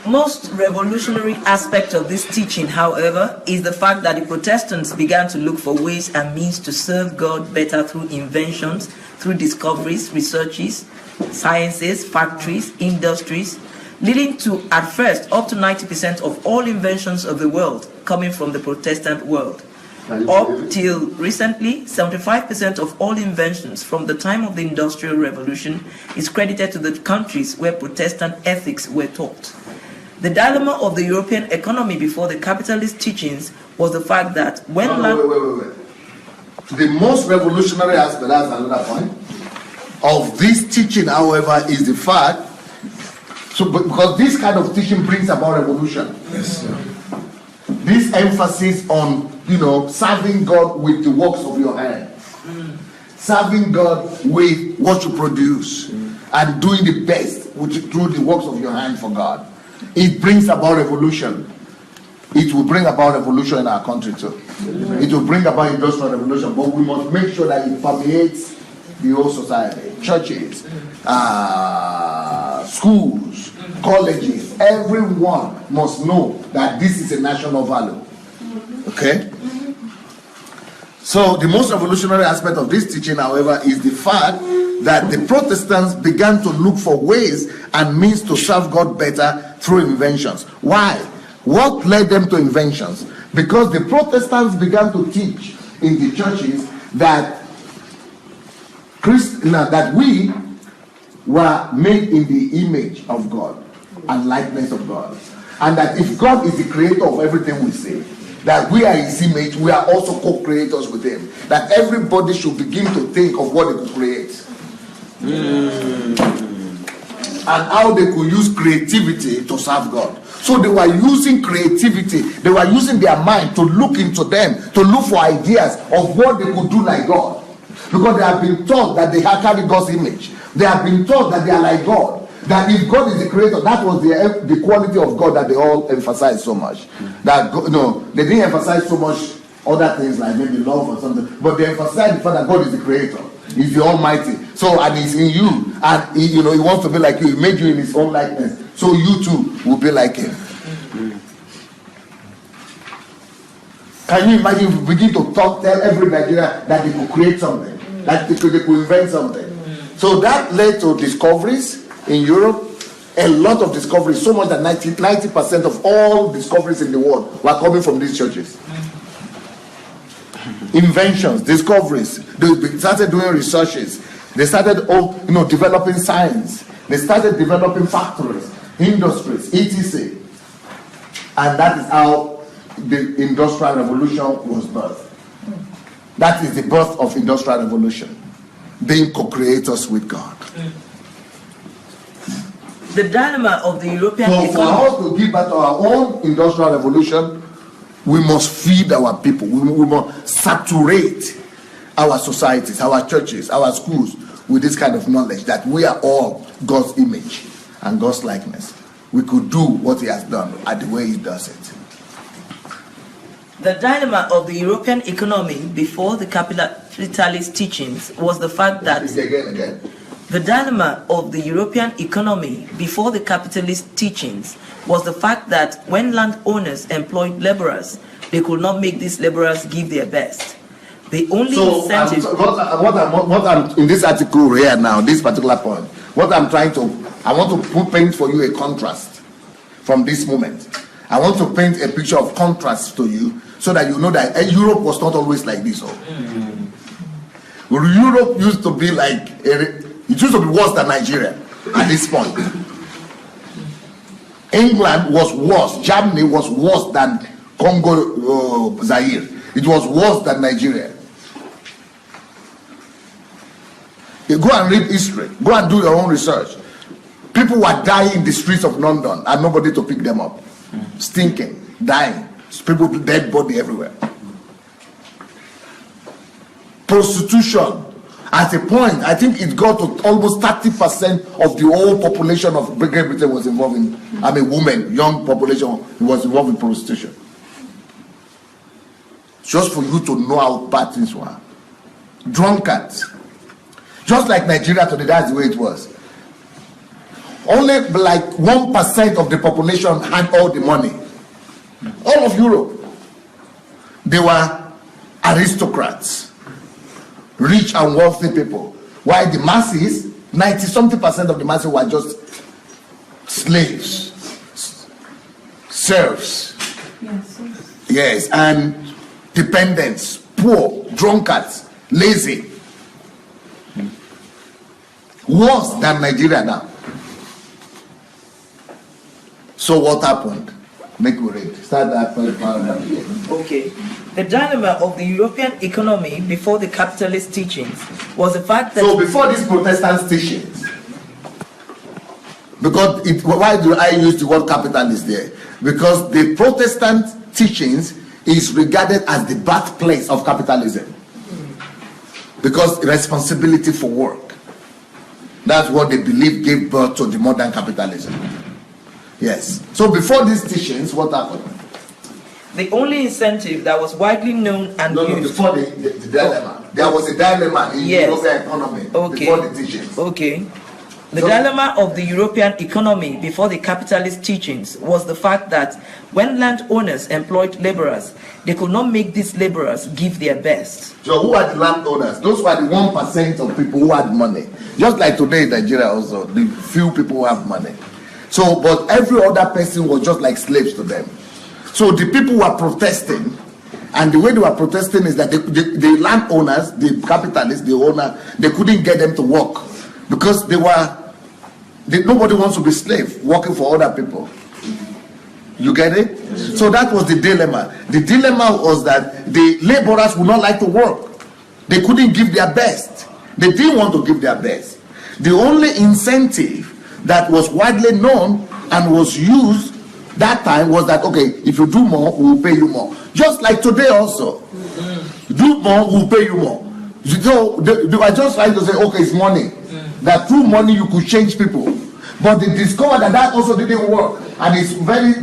most revolutionary aspect of this teaching, however, is the fact that the Protestants began to look for ways and means to serve God better through inventions, through discoveries, researches, sciences, factories, industries, leading to, at first, up to 90% of all inventions of the world coming from the Protestant world. Up till recently, 75% of all inventions from the time of the Industrial Revolution is credited to the countries where Protestant ethics were taught. The dilemma of the European economy before the capitalist teachings was the fact that when... Wait. The most revolutionary aspect, that's another point, of this teaching, however, is the fact, because this kind of teaching brings about revolution. Yes, sir. This emphasis on, serving God with the works of your hand. Serving God with what you produce. And doing the best through the works of your hand for God. It brings about revolution. It will bring about revolution in our country too. It will bring about industrial revolution. But we must make sure that it permeates the whole society. Churches, schools, colleges. Everyone must know that this is a national value. Okay? So the most revolutionary aspect of this teaching, however, is the fact that the Protestants began to look for ways and means to serve God better through inventions. Why? What led them to inventions? Because the Protestants began to teach in the churches that we were made in the image of God and likeness of God. And that if God is the creator of everything we see, that we are his image, we are also co-creators with him. That everybody should begin to think of what they could create. And how they could use creativity to serve God. So they were using creativity, they were using their mind to look into them, to look for ideas of what they could do like God. Because they have been taught that they have carried God's image. They have been taught that they are like God. That if God is the creator, that was the quality of God that they all emphasized so much. That they didn't emphasize so much other things like maybe love or something, but they emphasized the fact that God is the creator. He's the Almighty. So, and he's in you, and he wants to be like you. He made you in his own likeness. So you too will be like him. Can you imagine if we begin to tell every Nigerian that they could create something, that they could invent something? So that led to discoveries in Europe. A lot of discoveries, so much that 90% of all discoveries in the world were coming from these churches. Inventions, discoveries. They started doing researches. They started developing science. They started developing factories, industries, etc. And that is how the Industrial Revolution was birthed. That is the birth of Industrial Revolution. Being co-creators with God. The dilemma of the European economy. For us to give back to our own Industrial Revolution, we must feed our people. We must saturate our societies, our churches, our schools with this kind of knowledge that we are all God's image and God's likeness, we could do what he has done at the way he does it. The dilemma of the European economy before the capitalist teachings was the fact that the dilemma of the European economy before the capitalist teachings was the fact that when landowners employed laborers, they could not make these laborers give their best. The only incentive. What I'm in this article here now, this particular point, I want to paint for you a contrast from this moment. I want to paint a picture of contrast to you so that you know that Europe was not always like this. Europe used to be like, it used to be worse than Nigeria at this point. England was worse. Germany was worse than Congo, Zaire. It was worse than Nigeria. You go and read history. Go and do your own research. People were dying in the streets of London and nobody to pick them up. Stinking, dying. People, dead body everywhere. Prostitution. At a point, I think it got to almost 30% of the whole population of Great Britain was involved in, women, young population was involved in prostitution. Just for you to know how bad things were. Drunkards. Just like Nigeria today, that's the way it was. Only like 1% of the population had all the money. All of Europe. They were aristocrats. Rich and wealthy people. While the masses, 90-something% of the masses were just slaves. Serfs. Yes, and dependents, poor, drunkards, lazy. Worse than Nigeria now. So what happened? Make me read. Start that paragraph. Okay. The dilemma of the European economy before the capitalist teachings was the fact that... So before these Protestant teachings, because why do I use the word capitalist there? Because the Protestant teachings is regarded as the birthplace of capitalism. Because responsibility for work. That's what they believe gave birth to the modern capitalism. Yes. So before these teachings, what happened? The only incentive that was widely known and used... before the dilemma. There was a dilemma in the European economy before the teachings. Okay. The dilemma of the European economy before the capitalist teachings was the fact that when landowners employed laborers, they could not make these laborers give their best. So who are the landowners? Those were the 1% of people who had money. Just like today in Nigeria also, the few people who have money. So, but every other person was just like slaves to them. So the people were protesting, and the way they were protesting is that the landowners, the capitalists, the owner, they couldn't get them to work because nobody wants to be slave working for other people. You get it? Yes. So that was the dilemma. The dilemma was that the laborers would not like to work. They couldn't give their best. They didn't want to give their best. The only incentive that was widely known and was used that time was that, okay, if you do more, we will pay you more. Just like today also. Do more, we will pay you more. So they were just trying to say, okay, it's money. That through money you could change people. But they discovered that also didn't work. And it's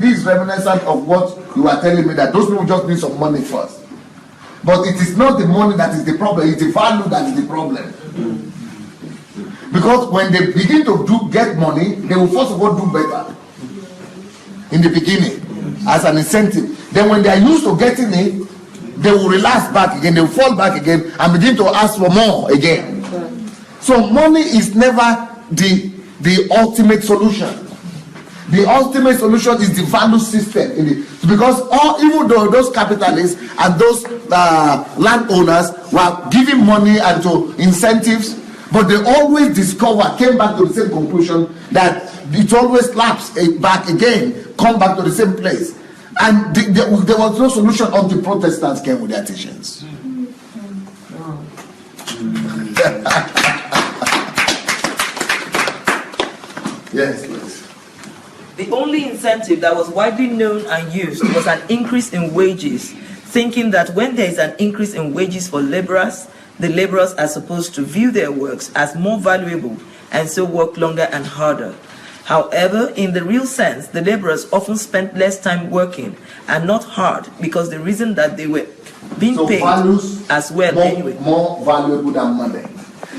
this reminiscent of what you were telling me, that those people just need some money first. But it is not the money that is the problem, it's the value that is the problem. Because when they begin to get money, they will first of all do better in the beginning as an incentive. Then when they are used to getting it, they will relax back again, they will fall back again and begin to ask for more again. So money is never the ultimate solution. The ultimate solution is the value system because even though those capitalists and those landowners were giving money and to incentives, but they always came back to the same conclusion that it always lapsed back again, come back to the same place. And there was no solution until Protestants came with their teachings. Yes, please. The only incentive that was widely known and used was an increase in wages, thinking that when there is an increase in wages for laborers, the laborers are supposed to view their works as more valuable and so work longer and harder. However, in the real sense, the laborers often spent less time working and not hard because the reason that they were being paid as well anyway. More valuable than money.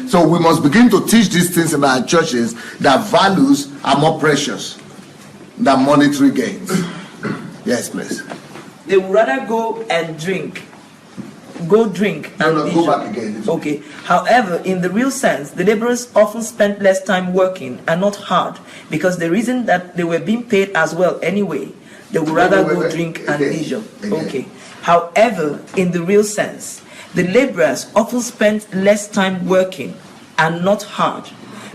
So we must begin to teach these things in our churches, that values are more precious than monetary gains. Yes, please. They would rather go and drink. Go drink and go back again. Okay. However, in the real sense, the laborers often spent less time working and not hard because the reason that they were being paid as well anyway. They would rather go drink and leisure. Okay. However, in the real sense, the laborers often spent less time working and not hard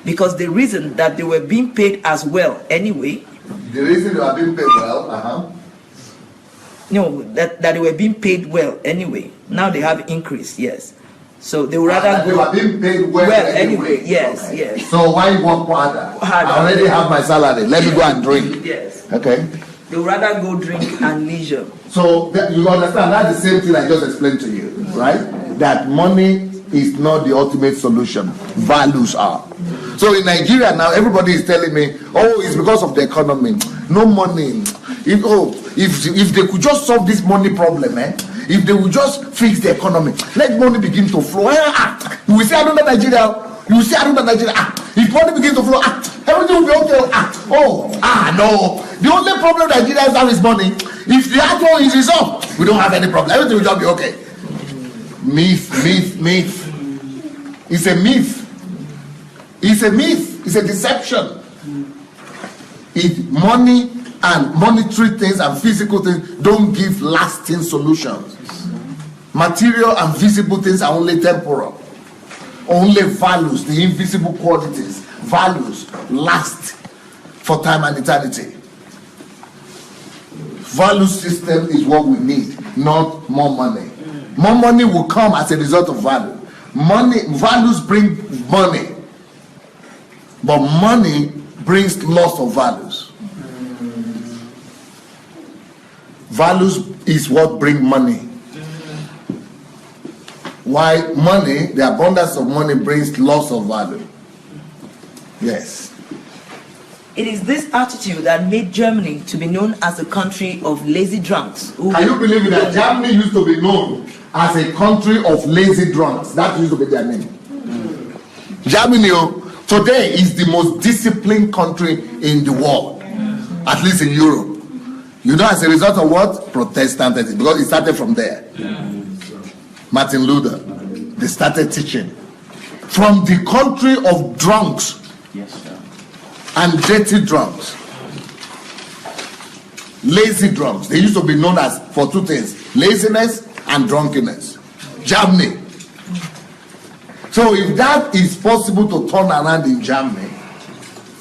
because the reason that they were being paid as well anyway. The reason they were being paid well, No, that they were being paid well anyway. Now they have increased, yes. So they would rather go. They were being paid well anyway. Yes, okay. Yes. So why work harder? I already have my salary. Let me go and drink. Yes. Okay. They would rather go drink and leisure. So you understand, that's the same thing I just explained to you, right? That money is not the ultimate solution. Values are. So in Nigeria now, everybody is telling me, oh, it's because of the economy. No money. If they could just solve this money problem, if they would just fix the economy, let money begin to flow. You will see another Nigeria. You will see another Nigeria. If money begins to flow, everything will be okay. No. The only problem Nigerians have is money. If the actual is resolved, we don't have any problem. Everything will just be okay. Myth. It's a myth. It's a myth. It's a deception. Money and monetary things and physical things don't give lasting solutions. Material and visible things are only temporal. Only values, the invisible qualities, values last for time and eternity. Value system is what we need, not more money. More money will come as a result of value. Values bring money, but money brings loss of values. Values is what bring money. Why money, the abundance of money brings loss of value. Yes. It is this attitude that made Germany to be known as a country of lazy drunks. Can you believe that Germany used to be known as a country of lazy drunks? That used to be their name. Germany today is the most disciplined country in the world, at least in Europe. You know, as a result of what? Protestantism, because it started from there. Martin Luther, they started teaching. From the country of drunks and dirty drunks, lazy drunks. They used to be known as for two things: laziness and drunkenness. Germany. So if that is possible to turn around in Germany,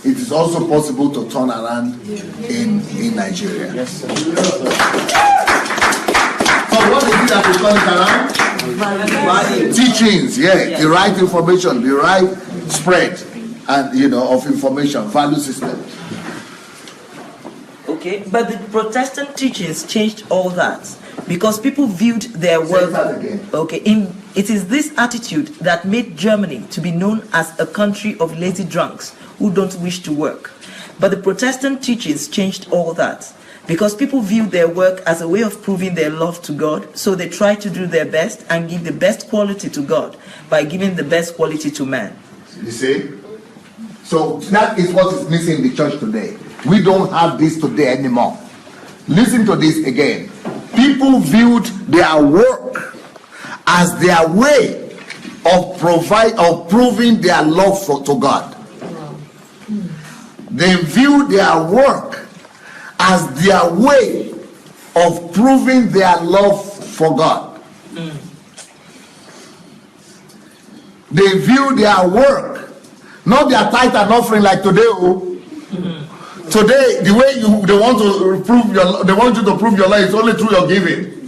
it is also possible to turn around in Nigeria. Yes, sir. So what is it that we turn it around? Teachings, the right information, the right spread, and of information, value system. Okay, but the Protestant teachings changed all that because people viewed their work. Okay, it is this attitude that made Germany to be known as a country of lazy drunks who don't wish to work. But the Protestant teachings changed all that because people viewed their work as a way of proving their love to God, so they try to do their best and give the best quality to God by giving the best quality to man. You see? So that is what is missing in the church today. We don't have this today anymore. Listen to this again. People viewed their work as their way of proving their love to God. They view their work as their way of proving their love for God. They view their work, not their tithe and offering like today. Today, the way they want you to prove your love is only through your giving.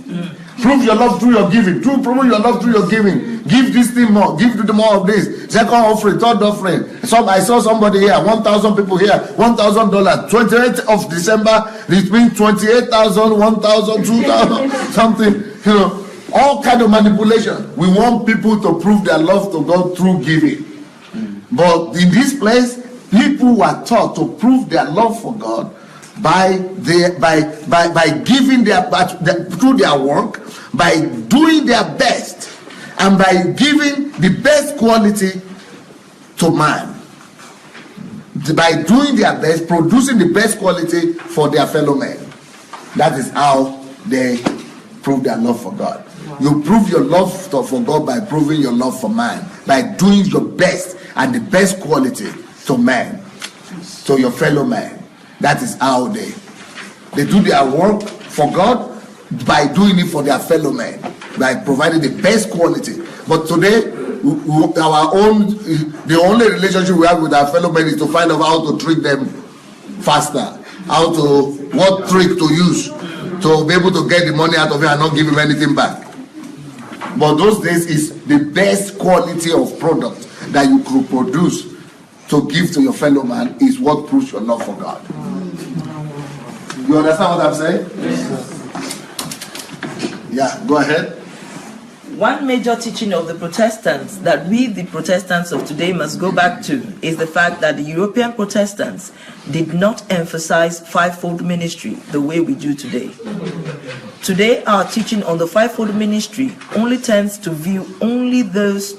Prove your love through your giving. Prove your love through your giving. Give this thing more. Give more of this. Second offering, third offering. I saw somebody here. 1,000 people here. $1,000. 28th of December. It means 28,000, 1,000, 2,000, something. all kind of manipulation. We want people to prove their love to God through giving. But in this place, people were taught to prove their love for God by giving through their work, by doing their best, and by giving the best quality to man. By doing their best, producing the best quality for their fellow men. That is how they prove their love for God. You prove your love for God by proving your love for man, by doing your best and the best quality to man, to your fellow man. That is how they do their work for God by doing it for their fellow men, by providing the best quality. But today, the only relationship we have with our fellow men is to find out how to trick them faster, what trick to use to be able to get the money out of it and not give him anything back. But those days is the best quality of product that you could produce to give to your fellow man is what proves your love for God. You understand what I'm saying? Yeah, go ahead. One major teaching of the Protestants that we, the Protestants of today, must go back to is the fact that the European Protestants did not emphasize fivefold ministry the way we do today. Today, our teaching on the fivefold ministry only tends to view only those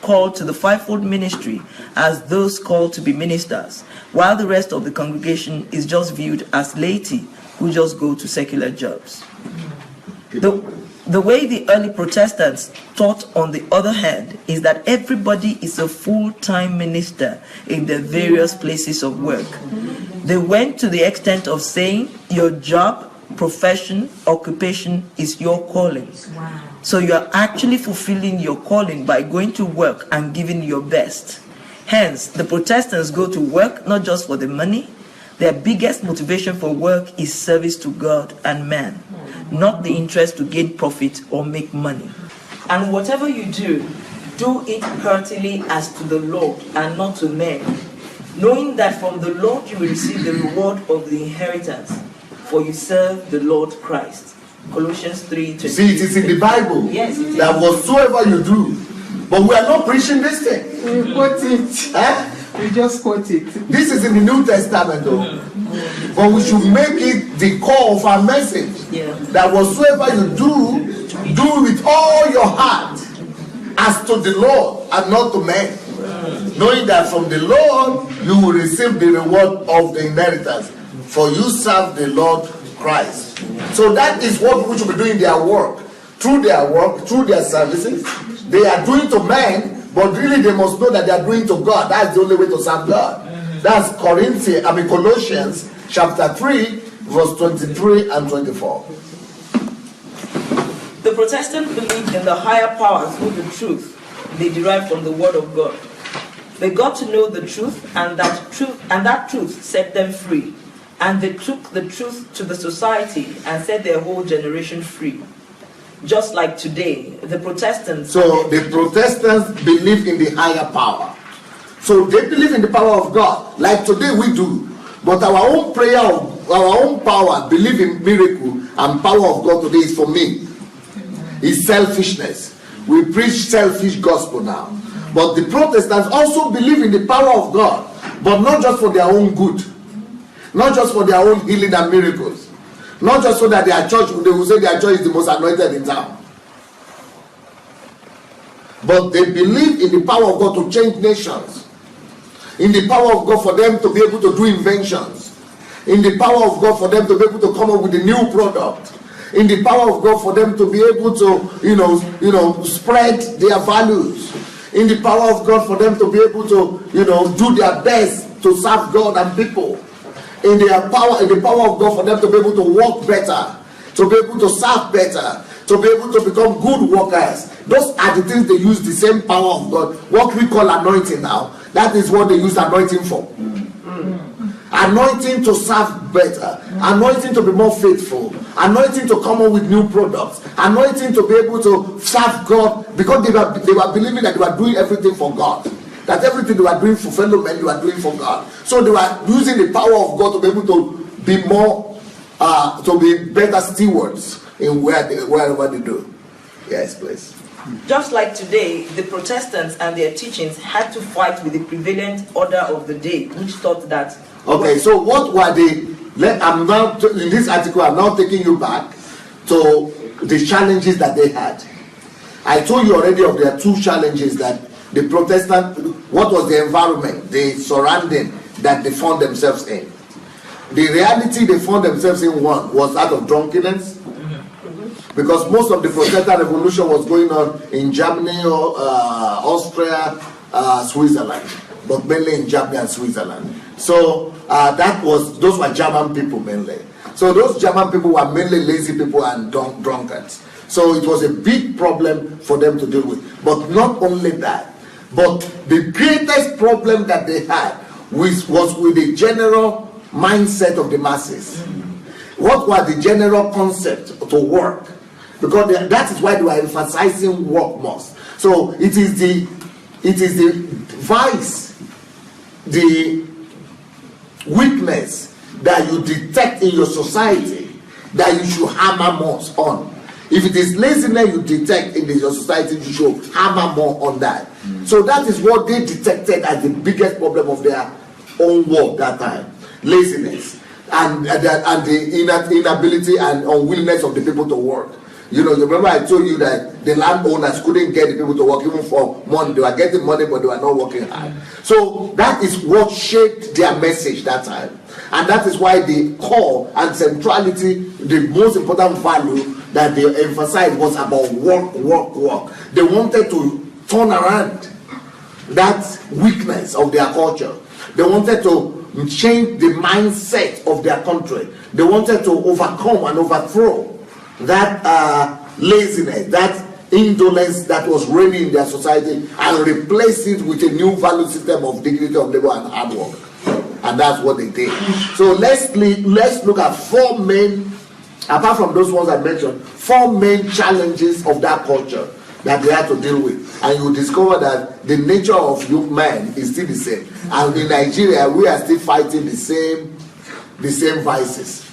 called to the fivefold ministry as those called to be ministers, while the rest of the congregation is just viewed as laity who just go to secular jobs. The way the early Protestants taught, on the other hand, is that everybody is a full-time minister in their various places of work. They went to the extent of saying your job, profession, occupation is your calling. Wow. So you are actually fulfilling your calling by going to work and giving your best. Hence, the Protestants go to work not just for the money. Their biggest motivation for work is service to God and man, not the interest to gain profit or make money. And whatever you do it heartily as to the Lord and not to men, knowing that from the Lord you will receive the reward of the inheritance, for you serve the Lord Christ. Colossians 3:20. See, it is in the Bible. Yes, it is. That whatsoever you do, but we are not preaching this thing. We quote it. Eh? We just quote it. This is in the New Testament, though. But we should make it the core of our message. Yeah. That whatsoever you do with all your heart, as to the Lord and not to men. Knowing that from the Lord you will receive the reward of the inheritance. For you serve the Lord Christ. So that is what we should be doing their work. Through their work, through their services, they are doing to men. But really they must know that they are doing to God. That's the only way to serve God. That's Colossians chapter 3, verse 23 and 24. The Protestants believed in the higher powers who the truth they derived from the Word of God. They got to know the truth, and that truth set them free. And they took the truth to the society and set their whole generation free. Just like today, the Protestants... So the Protestants believe in the higher power. So they believe in the power of God, like today we do. But our own prayer, our own power, believe in miracle and power of God today is for me. It's selfishness. We preach selfish gospel now. But the Protestants also believe in the power of God, but not just for their own good. Not just for their own healing and miracles. Not just so that their church, they will say their church is the most anointed in town. But they believe in the power of God to change nations. In the power of God for them to be able to do inventions. In the power of God for them to be able to come up with a new product. In the power of God for them to be able to, spread their values. In the power of God for them to be able to, do their best to serve God and people. In the power of God for them to be able to work better, to be able to serve better, to be able to become good workers. Those are the things they use the same power of God. What we call anointing now, that is what they use anointing for. Anointing to serve better, anointing to be more faithful, anointing to come up with new products, anointing to be able to serve God, because they were believing that they were doing everything for God. That everything they were doing for fellow men, they were doing for God. So they were using the power of God to be able to be more, to be better stewards in wherever they do. Yes, please. Just like today, the Protestants and their teachings had to fight with the prevalent order of the day, which thought that... Okay, so what were I'm now, in this article, I'm now taking you back to the challenges that they had. I told you already of their two challenges that the Protestant, what was the environment, the surrounding that they found themselves in. The reality they found themselves in, one, was that of drunkenness. Because most of the Protestant revolution was going on in Germany, Austria, Switzerland, but mainly in Germany and Switzerland. So those were German people mainly. So those German people were mainly lazy people and drunkards. So it was a big problem for them to deal with. But not only that, but the greatest problem that they had was with the general mindset of the masses. What was the general concept to work? Because that is why they were emphasizing work most. So it is the vice, the weakness that you detect in your society that you should hammer more on. If it is laziness you detect in your society, you should hammer more on that. So that is what they detected as the biggest problem of their own work that time. Laziness and the inability and unwillingness of the people to work. You know, you remember I told you that the landowners couldn't get the people to work even for money. They were getting money, but they were not working hard. So that is what shaped their message that time. And that is why the core and centrality, the most important value that they emphasized was about work, work, work. They wanted to turn around that weakness of their culture. They wanted to change the mindset of their country. They wanted to overcome and overthrow that laziness, that indolence that was reigning in their society, and replace it with a new value system of dignity of labor and hard work. And that's what they did. So let's look at four main, apart from those ones I mentioned, four main challenges of that culture that they had to deal with. And you discover that the nature of man is still the same. And in Nigeria, we are still fighting the same vices.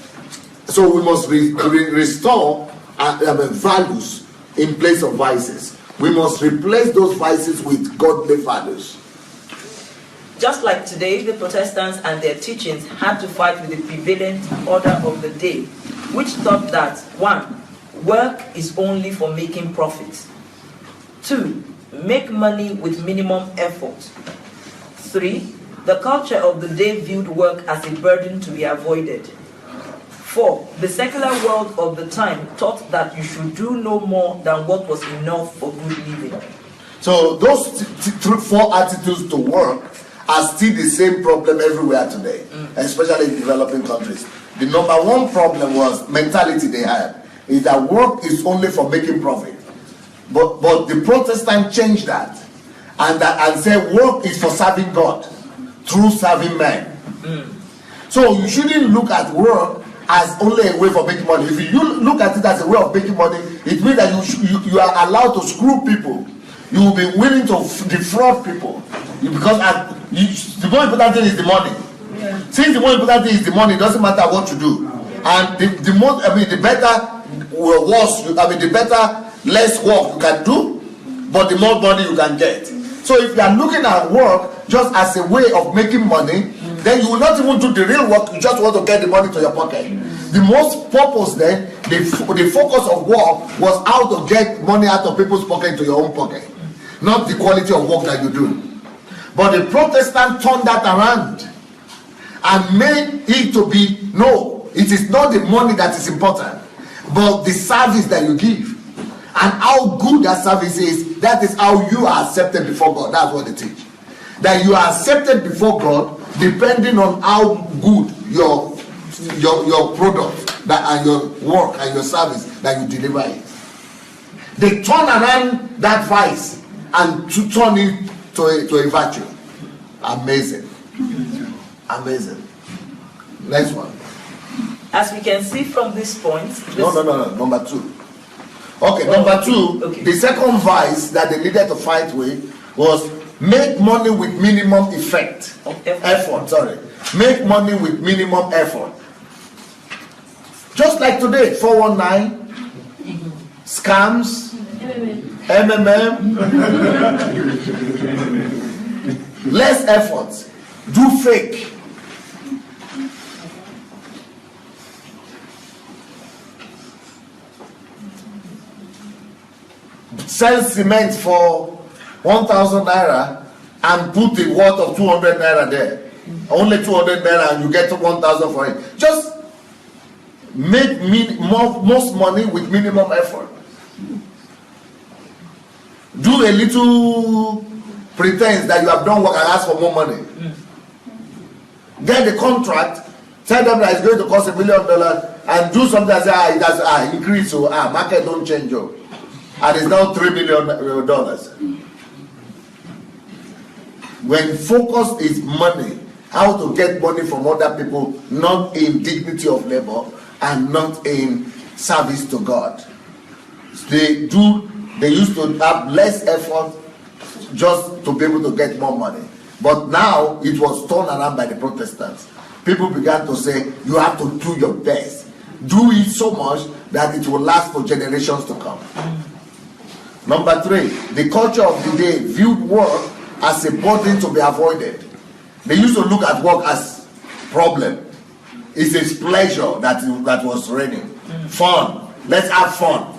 So we must restore values in place of vices. We must replace those vices with godly values. Just like today, the Protestants and their teachings had to fight with the prevalent order of the day, which thought that, 1, work is only for making profit. 2, make money with minimum effort. 3, the culture of the day viewed work as a burden to be avoided. 4, the secular world of the time taught that you should do no more than what was enough for good living. So those four attitudes to work are still the same problem everywhere today, especially in developing countries. The number one problem was mentality they had, is that work is only for making profit. But the Protestant changed that and said work is for serving God through serving men. So you shouldn't look at work as only a way for making money. If you look at it as a way of making money, it means that you are allowed to screw people. You will be willing to defraud people, because the more important thing is the money. Yeah. Since the more important thing is the money, it doesn't matter what you do. And the better less work you can do, but the more money you can get. So if you are looking at work just as a way of making money, then you will not even do the real work. You just want to get the money to your pocket. The most purpose then, the focus of work was how to get money out of people's pocket to your own pocket, not the quality of work that you do. But the Protestant turned that around and made it to be, no, it is not the money that is important, but the service that you give. And how good that service is, that is how you are accepted before God. That's what they teach. That you are accepted before God depending on how good your product and your work and your service that you deliver it. They turn around that vice and to turn it to a virtue. Amazing. Amazing. Next one. As we can see from this point... No. Number 2. Okay, number 2, okay. The second vice that they needed to fight with was make money with minimum effort. Make money with minimum effort. Just like today, 419, scams, MMM. Less effort. Do fake. Sell cement for 1,000 naira and put the worth of 200 naira there. Only 200 naira and you get 1,000 for it. Just make most money with minimum effort. Do a little pretense that you have done work and ask for more money. Get the contract, tell them that it's going to cost $1 million and do something that says, it has increased, so market don't change. And it's now $3 million. When focus is money, how to get money from other people, not in dignity of labor and not in service to God. They used to have less effort just to be able to get more money. But now it was turned around by the Protestants. People began to say, you have to do your best. Do it so much that it will last for generations to come. Number 3, the culture of the day viewed work as a burden to be avoided. They used to look at work as problem. It's a pleasure that was reigning. Fun. Let's have fun.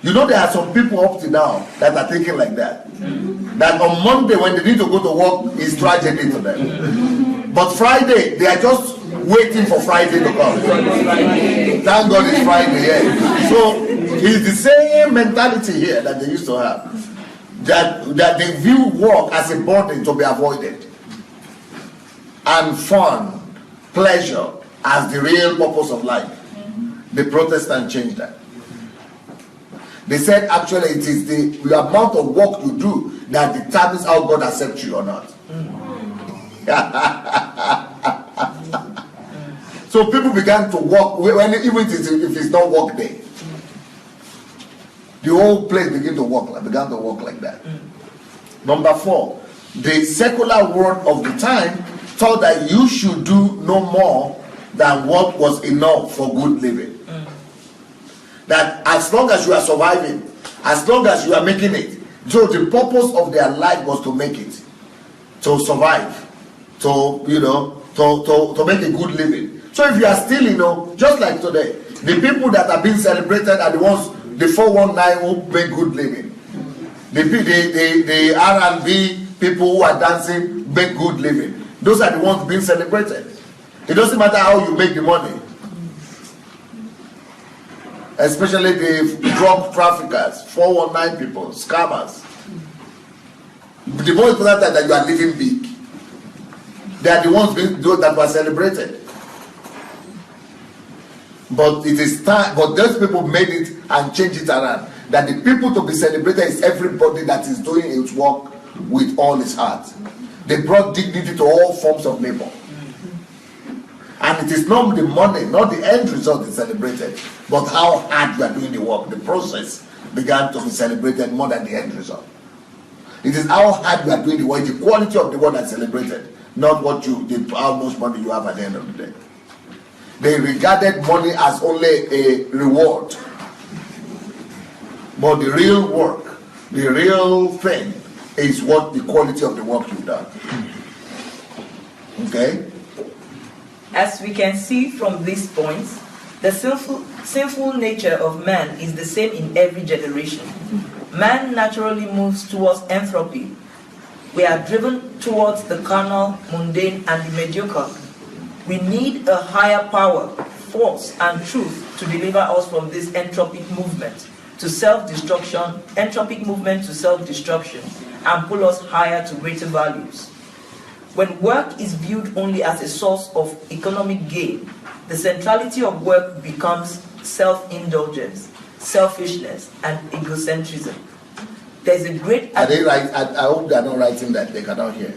You know, there are some people up to now that are thinking like that. That on Monday when they need to go to work is tragedy to them. But Friday, they are just waiting for Friday to come. Thank God it's Friday, yeah. So it's the same mentality here that they used to have. That they view work as a burden to be avoided. And fun, pleasure as the real purpose of life. The Protestants changed that. They said actually it is the amount of work you do that determines how God accepts you or not. So people began to work, even if it's not work day. The whole place began to work like that. Number 4, the secular world of the time thought that you should do no more than what was enough for good living. That as long as you are surviving, as long as you are making it, so the purpose of their life was to make it, to survive, to make a good living. So if you are still, just like today, the people that are being celebrated are the ones, the 419 who make good living. The R&B people who are dancing make good living. Those are the ones being celebrated. It doesn't matter how you make the money. Especially the drug traffickers, 419 people, scammers. The most important time that you are living big. They are the ones that were celebrated. But it is time, but those people made it and changed it around. That the people to be celebrated is everybody that is doing his work with all his heart. They brought dignity to all forms of labor. And it is not the money, not the end result is celebrated, but how hard you are doing the work. The process began to be celebrated more than the end result. It is how hard you are doing the work, the quality of the work that's celebrated, not how much money you have at the end of the day. They regarded money as only a reward. But the real work, the real thing, is what the quality of the work you've done. Okay? As we can see from these points, the sinful nature of man is the same in every generation. Man naturally moves towards entropy. We are driven towards the carnal, mundane, and the mediocre. We need a higher power, force, and truth to deliver us from this entropic movement to self-destruction, and pull us higher to greater values. When work is viewed only as a source of economic gain, the centrality of work becomes self-indulgence, selfishness, and egocentrism. There's a great... Are they right? I hope they are not writing that they cannot hear.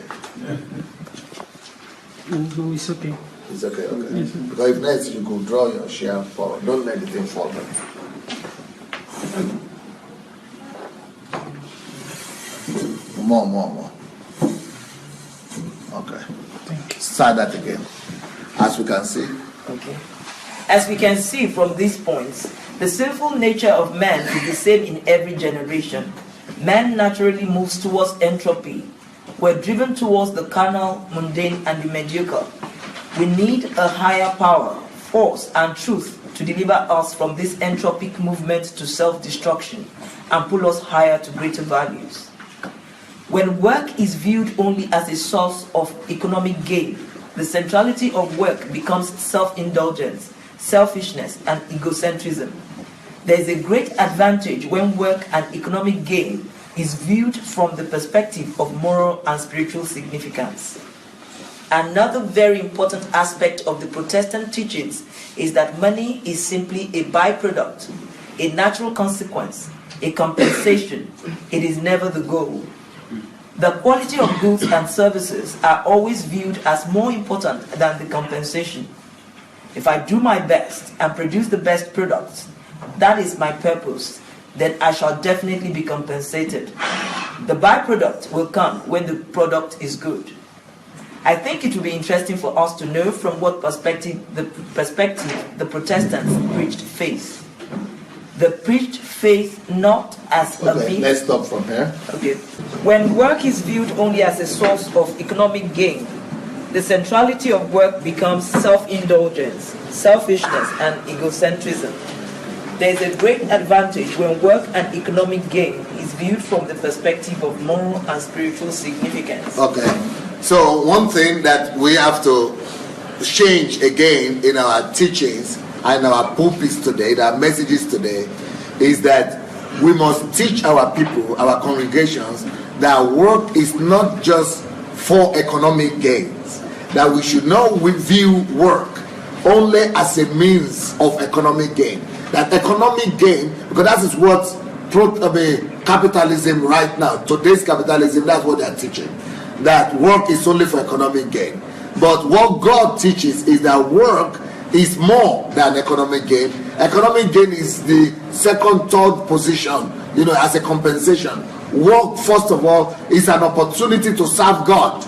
No, it's okay. It's okay, okay. Yes, because if next you could draw your share forward. Don't let the thing fall down. More. Okay. Thank you. Start that again. As we can see. Okay. As we can see from these points, the sinful nature of man is the same in every generation. Man naturally moves towards entropy. We're driven towards the carnal, mundane, and the mediocre. We need a higher power, force, and truth to deliver us from this entropic movement to self-destruction and pull us higher to greater values. When work is viewed only as a source of economic gain, the centrality of work becomes self-indulgence, selfishness, and egocentrism. There is a great advantage when work and economic gain is viewed from the perspective of moral and spiritual significance. Another very important aspect of the Protestant teachings is that money is simply a byproduct, a natural consequence, a compensation. It is never the goal. The quality of goods and services are always viewed as more important than the compensation. If I do my best and produce the best products, that is my purpose, then I shall definitely be compensated. The byproduct will come when the product is good. I think it will be interesting for us to know from what perspective the Protestants preached faith. They preached faith not as a means. Let's stop from here. Okay. When work is viewed only as a source of economic gain, the centrality of work becomes self-indulgence, selfishness, and egocentrism. There is a great advantage when work and economic gain is viewed from the perspective of moral and spiritual significance. Okay. So one thing that we have to change again in our teachings and our pulpits today, our messages today, is that we must teach our people, our congregations, that work is not just for economic gains. That we should not view work only as a means of economic gain. That economic gain, because that is what capitalism right now, today's capitalism, that's what they are teaching. That work is only for economic gain. But what God teaches is that work is more than economic gain. Economic gain is the second, third position, as a compensation. Work, first of all, is an opportunity to serve God.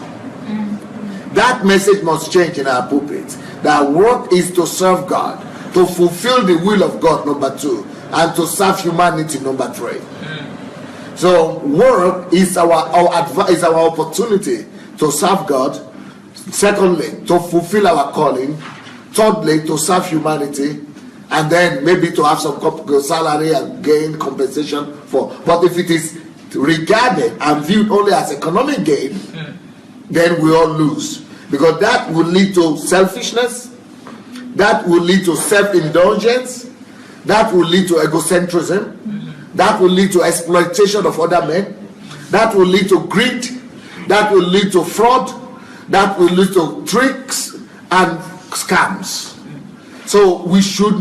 That message must change in our pulpits. That work is to serve God, to fulfill the will of God, number 2, and to serve humanity, number 3. So work is our opportunity to serve God. Secondly, to fulfill our calling. Thirdly, to serve humanity. And then maybe to have some salary and gain compensation for. But if it is regarded and viewed only as economic gain, then we all lose. Because that will lead to selfishness. That will lead to self-indulgence. That will lead to egocentrism. That will lead to exploitation of other men. That will lead to greed. That will lead to fraud. That will lead to tricks and scams. So we should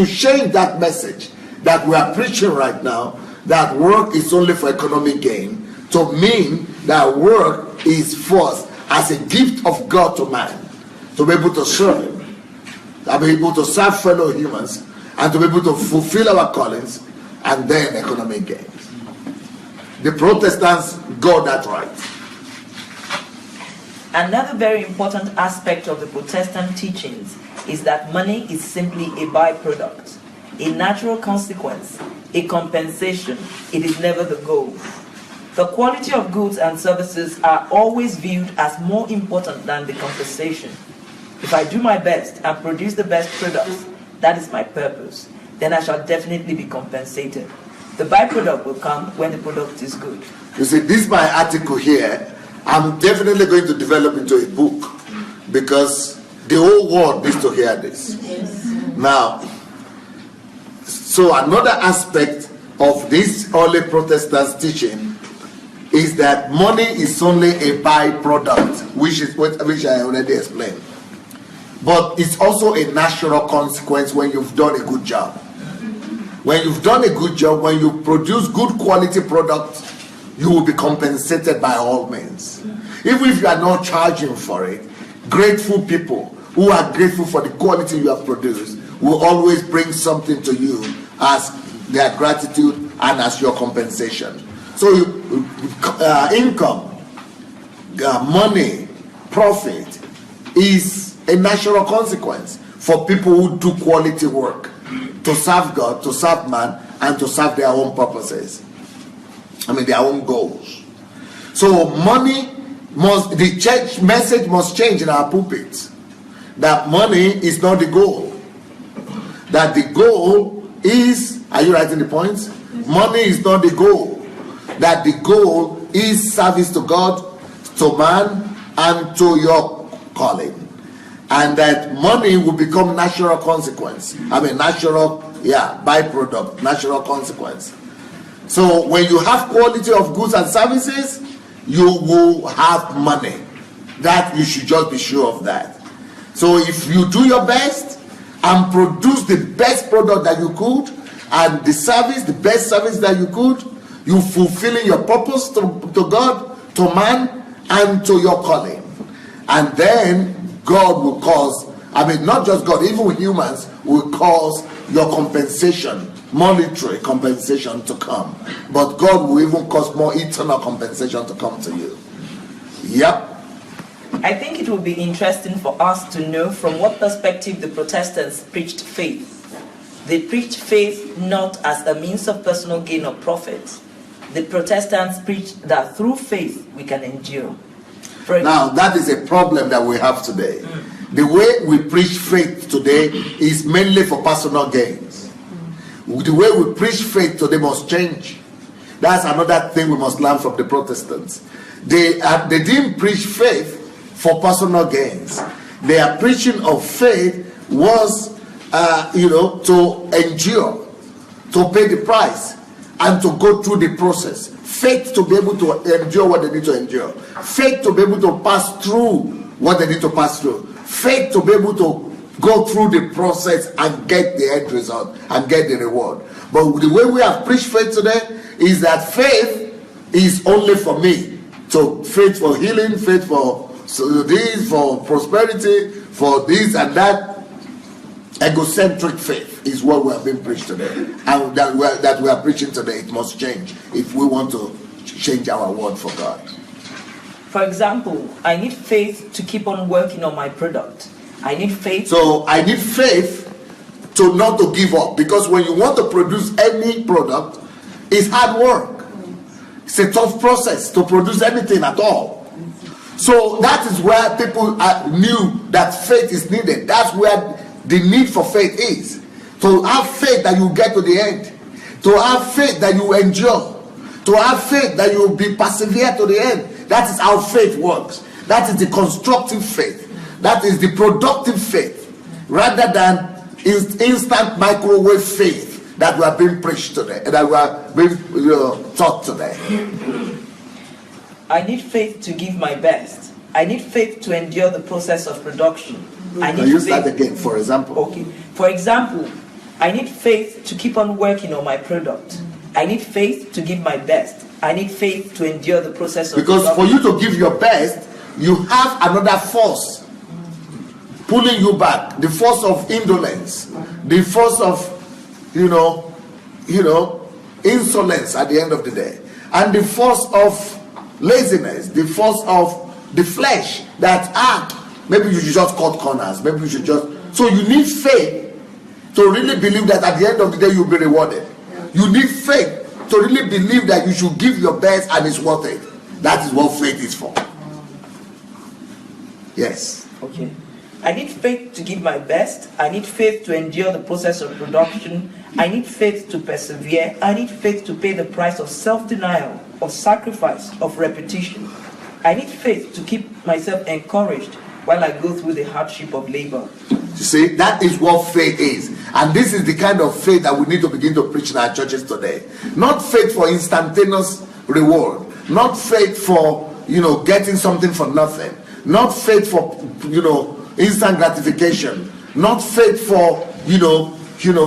change that message that we are preaching right now, that work is only for economic gain, to mean that work is first as a gift of God to man, to be able to serve him, to be able to serve fellow humans, and to be able to fulfill our callings, and then economic gains. The Protestants got that right. Another very important aspect of the Protestant teachings is that money is simply a byproduct, a natural consequence, a compensation. It is never the goal. The quality of goods and services are always viewed as more important than the compensation. If I do my best and produce the best products, that is my purpose, then I shall definitely be compensated. The byproduct will come when the product is good. You see, this my article here, I'm definitely going to develop into a book, because the whole world needs to hear this. Yes. Now, so another aspect of this early Protestant teaching is that money is only a byproduct, which I already explained. But it's also a natural consequence when you've done a good job. When you've done a good job, when you produce good quality products, you will be compensated by all means. Even if you are not charging for it, grateful people who are grateful for the quality you have produced will always bring something to you as their gratitude and as your compensation. So income, money, profit is a natural consequence for people who do quality work to serve God, to serve man, and to serve their own purposes. I mean, their own goals. So money must, the church message must change in our pulpits. That money is not the goal. That the goal is, are you writing the points? Money is not the goal. That the goal is service to God, to man, and to your calling. And that money will become natural consequence. I mean, natural, byproduct, natural consequence. So when you have quality of goods and services, you will have money. That you should just be sure of that. So if you do your best and produce the best product that you could, and the service, the best service that you could, you fulfilling your purpose to God, to man, and to your calling. And then God will cause, I mean, not just God, even humans will cause your compensation, monetary compensation to come. But God will even cause more eternal compensation to come to you. Yep. I think it will be interesting for us to know from what perspective the Protestants preached faith. They preached faith not as a means of personal gain or profit. The Protestants preached that through faith we can endure. Now, that is a problem that we have today. The way we preach faith today is mainly for personal gains. The way we preach faith today must change. That's another thing we must learn from the Protestants. They didn't preach faith for personal gains. Their preaching of faith was, to endure, to pay the price, and to go through the process. Faith to be able to endure what they need to endure. Faith to be able to pass through what they need to pass through. Faith to be able to go through the process and get the end result and get the reward. But the way we have preached faith today is that faith is only for me. So faith for healing, faith for this, for prosperity, for this and that. Egocentric faith is what we have been preached today, and that we are preaching today. It must change if we want to change our word for God. For example, I need faith to keep on working on my product. I need faith. So I need faith to not to give up, because when you want to produce any product, it's hard work. It's a tough process to produce anything at all. So that is where people knew that faith is needed. That's where the need for faith is. To have faith that you get to the end. To have faith that you endure. To have faith that you will be persevere to the end. That is how faith works. That is the constructive faith. That is the productive faith. Rather than instant microwave faith that we are being preached today. That we are being taught today. I need faith to give my best. I need faith to endure the process of production. I need use that again, for example. Okay. For example, I need faith to keep on working on my product. I need faith to give my best. I need faith to endure the process of because for you to give your best, you have another force pulling you back. The force of indolence. The force of, insolence at the end of the day. And the force of laziness. The force of the flesh that maybe you should just cut corners. Maybe you should just. So you need faith to really believe that at the end of the day you'll be rewarded. You need faith to really believe that you should give your best and it's worth it. That is what faith is for. Yes. Okay. I need faith to give my best. I need faith to endure the process of production. I need faith to persevere. I need faith to pay the price of self-denial, of sacrifice, of repetition. I need faith to keep myself encouraged while I go through the hardship of labor. You see, that is what faith is. And this is the kind of faith that we need to begin to preach in our churches today. Not faith for instantaneous reward. Not faith for, getting something for nothing. Not faith for, instant gratification. Not faith for,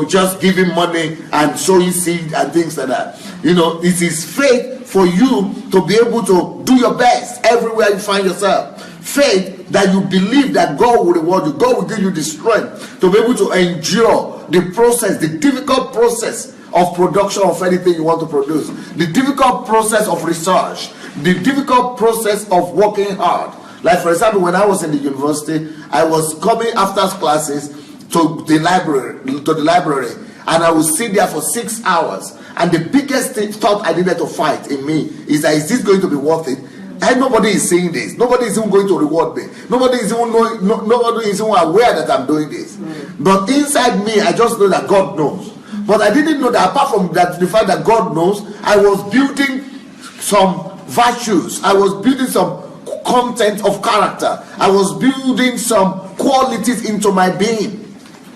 just giving money and sowing seed and things like that. It is faith for you to be able to do your best everywhere you find yourself. Faith that you believe that God will reward you. God will give you the strength to be able to endure the process, the difficult process of production of anything you want to produce. The difficult process of research. The difficult process of working hard. Like for example, when I was in the university, I was coming after classes to the library, and I would sit there for 6 hours. And the biggest thought I needed to fight in me is that, is this going to be worth it? And nobody is saying this. Nobody is even going to reward me. Nobody is even aware that I'm doing this. But inside me, I just know that God knows. But I didn't know that apart from that, the fact that God knows, I was building some virtues. I was building some content of character. I was building some qualities into my being.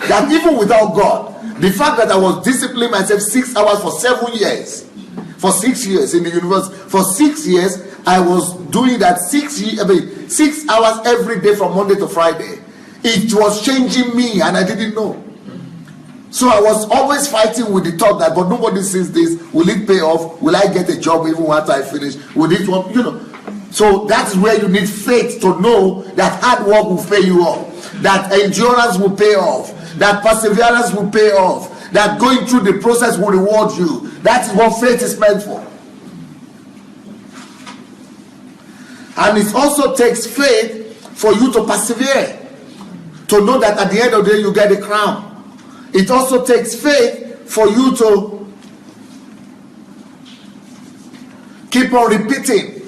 That even without God, the fact that I was disciplining myself 6 hours for 7 years, for 6 years in the university, for 6 years, I was doing that 6 hours every day from Monday to Friday. It was changing me and I didn't know. So I was always fighting with the thought that, but nobody sees this. Will it pay off? Will I get a job even after I finish? Will it work? So that's where you need faith to know that hard work will pay you off, that endurance will pay off, that perseverance will pay off, that going through the process will reward you. That is what faith is meant for. And it also takes faith for you to persevere, to know that at the end of the day you get a crown. It also takes faith for you to keep on repeating.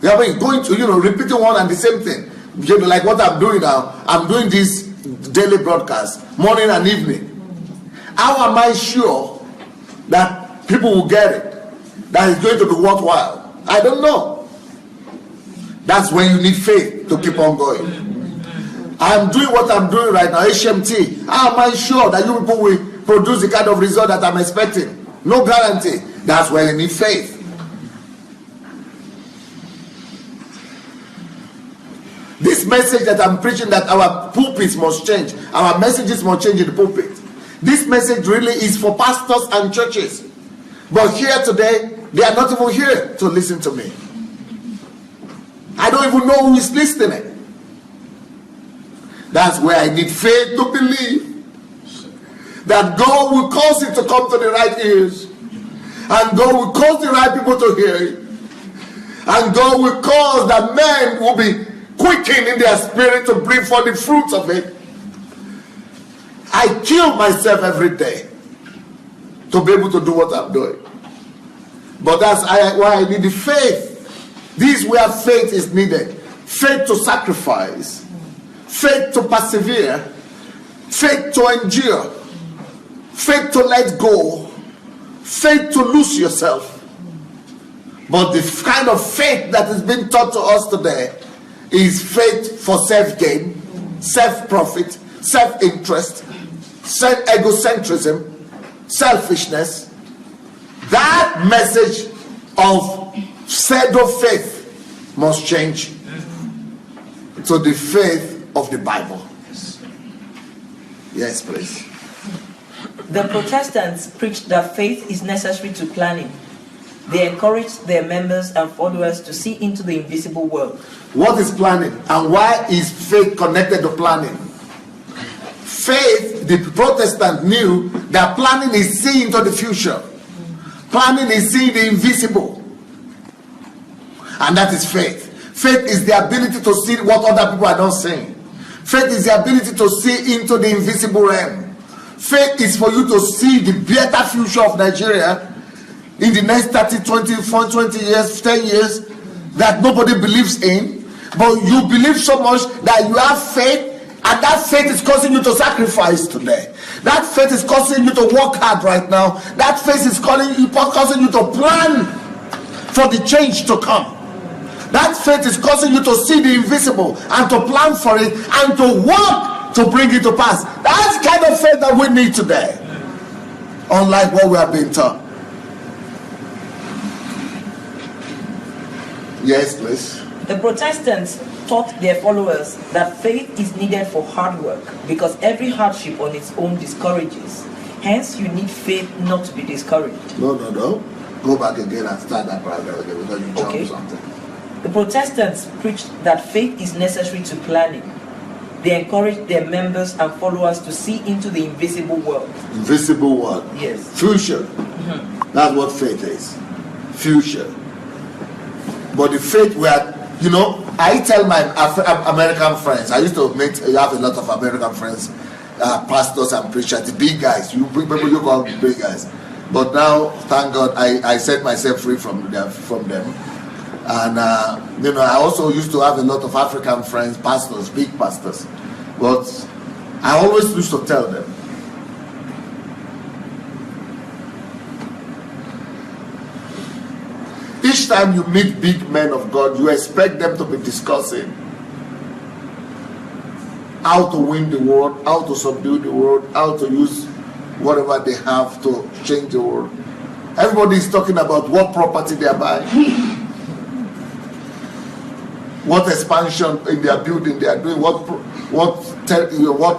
You have been going to, repeating one and the same thing. Like what I'm doing now. I'm doing this daily broadcast, morning and evening. How am I sure that people will get it? That it's going to be worthwhile? I don't know. That's when you need faith to keep on going. I'm doing what I'm doing right now, HMT. How am I sure that you people will produce the kind of result that I'm expecting? No guarantee. That's where you need faith. This message that I'm preaching, that our pulpits must change, our messages must change in the pulpit. This message really is for pastors and churches. But here today, they are not even here to listen to me. I don't even know who is listening. That's where I need faith to believe that God will cause it to come to the right ears, and God will cause the right people to hear it, and God will cause that men will be quickened in their spirit to bring forth the fruits of it. I kill myself every day to be able to do what I'm doing. But that's why I need the faith. This is where faith is needed. Faith to sacrifice, faith to persevere, faith to endure, faith to let go, faith to lose yourself. But the kind of faith that is being taught to us today is faith for self-gain, self-profit, self-interest, egocentrism, selfishness. That message of pseudo faith must change to the faith of the Bible. Yes, please. The Protestants preached that faith is necessary to planning. They encouraged their members and followers to see into the invisible world. What is planning, and why is faith connected to planning? Faith, the Protestant knew that planning is seeing into the future. Planning is seeing the invisible. And that is faith. Faith is the ability to see what other people are not seeing. Faith is the ability to see into the invisible realm. Faith is for you to see the better future of Nigeria in the next 30, 20 years, 10 years that nobody believes in. But you believe so much that you have faith, and that faith is causing you to sacrifice today. That faith is causing you to work hard right now. That faith is causing you to plan for the change to come. That faith is causing you to see the invisible and to plan for it and to work to bring it to pass. That's the kind of faith that we need today, unlike what we are being taught. Yes, please. The Protestants taught their followers that faith is needed for hard work because every hardship on its own discourages. Hence, you need faith not to be discouraged. No. Go back again and start that paragraph again because you jumped something. The Protestants preached that faith is necessary to planning. They encouraged their members and followers to see into the invisible world. Invisible world. Yes. Future. That's what faith is. Future. But the faith where, I tell my American friends, I used to have a lot of American friends pastors and preachers, the big guys. You people you call big guys. But now, thank God, I set myself free from them. And I also used to have a lot of African friends, pastors, big pastors. But I always used to tell them, each time you meet big men of God, you expect them to be discussing how to win the world, how to subdue the world, how to use whatever they have to change the world. Everybody is talking about what property they are buying, what expansion in their building they are doing, what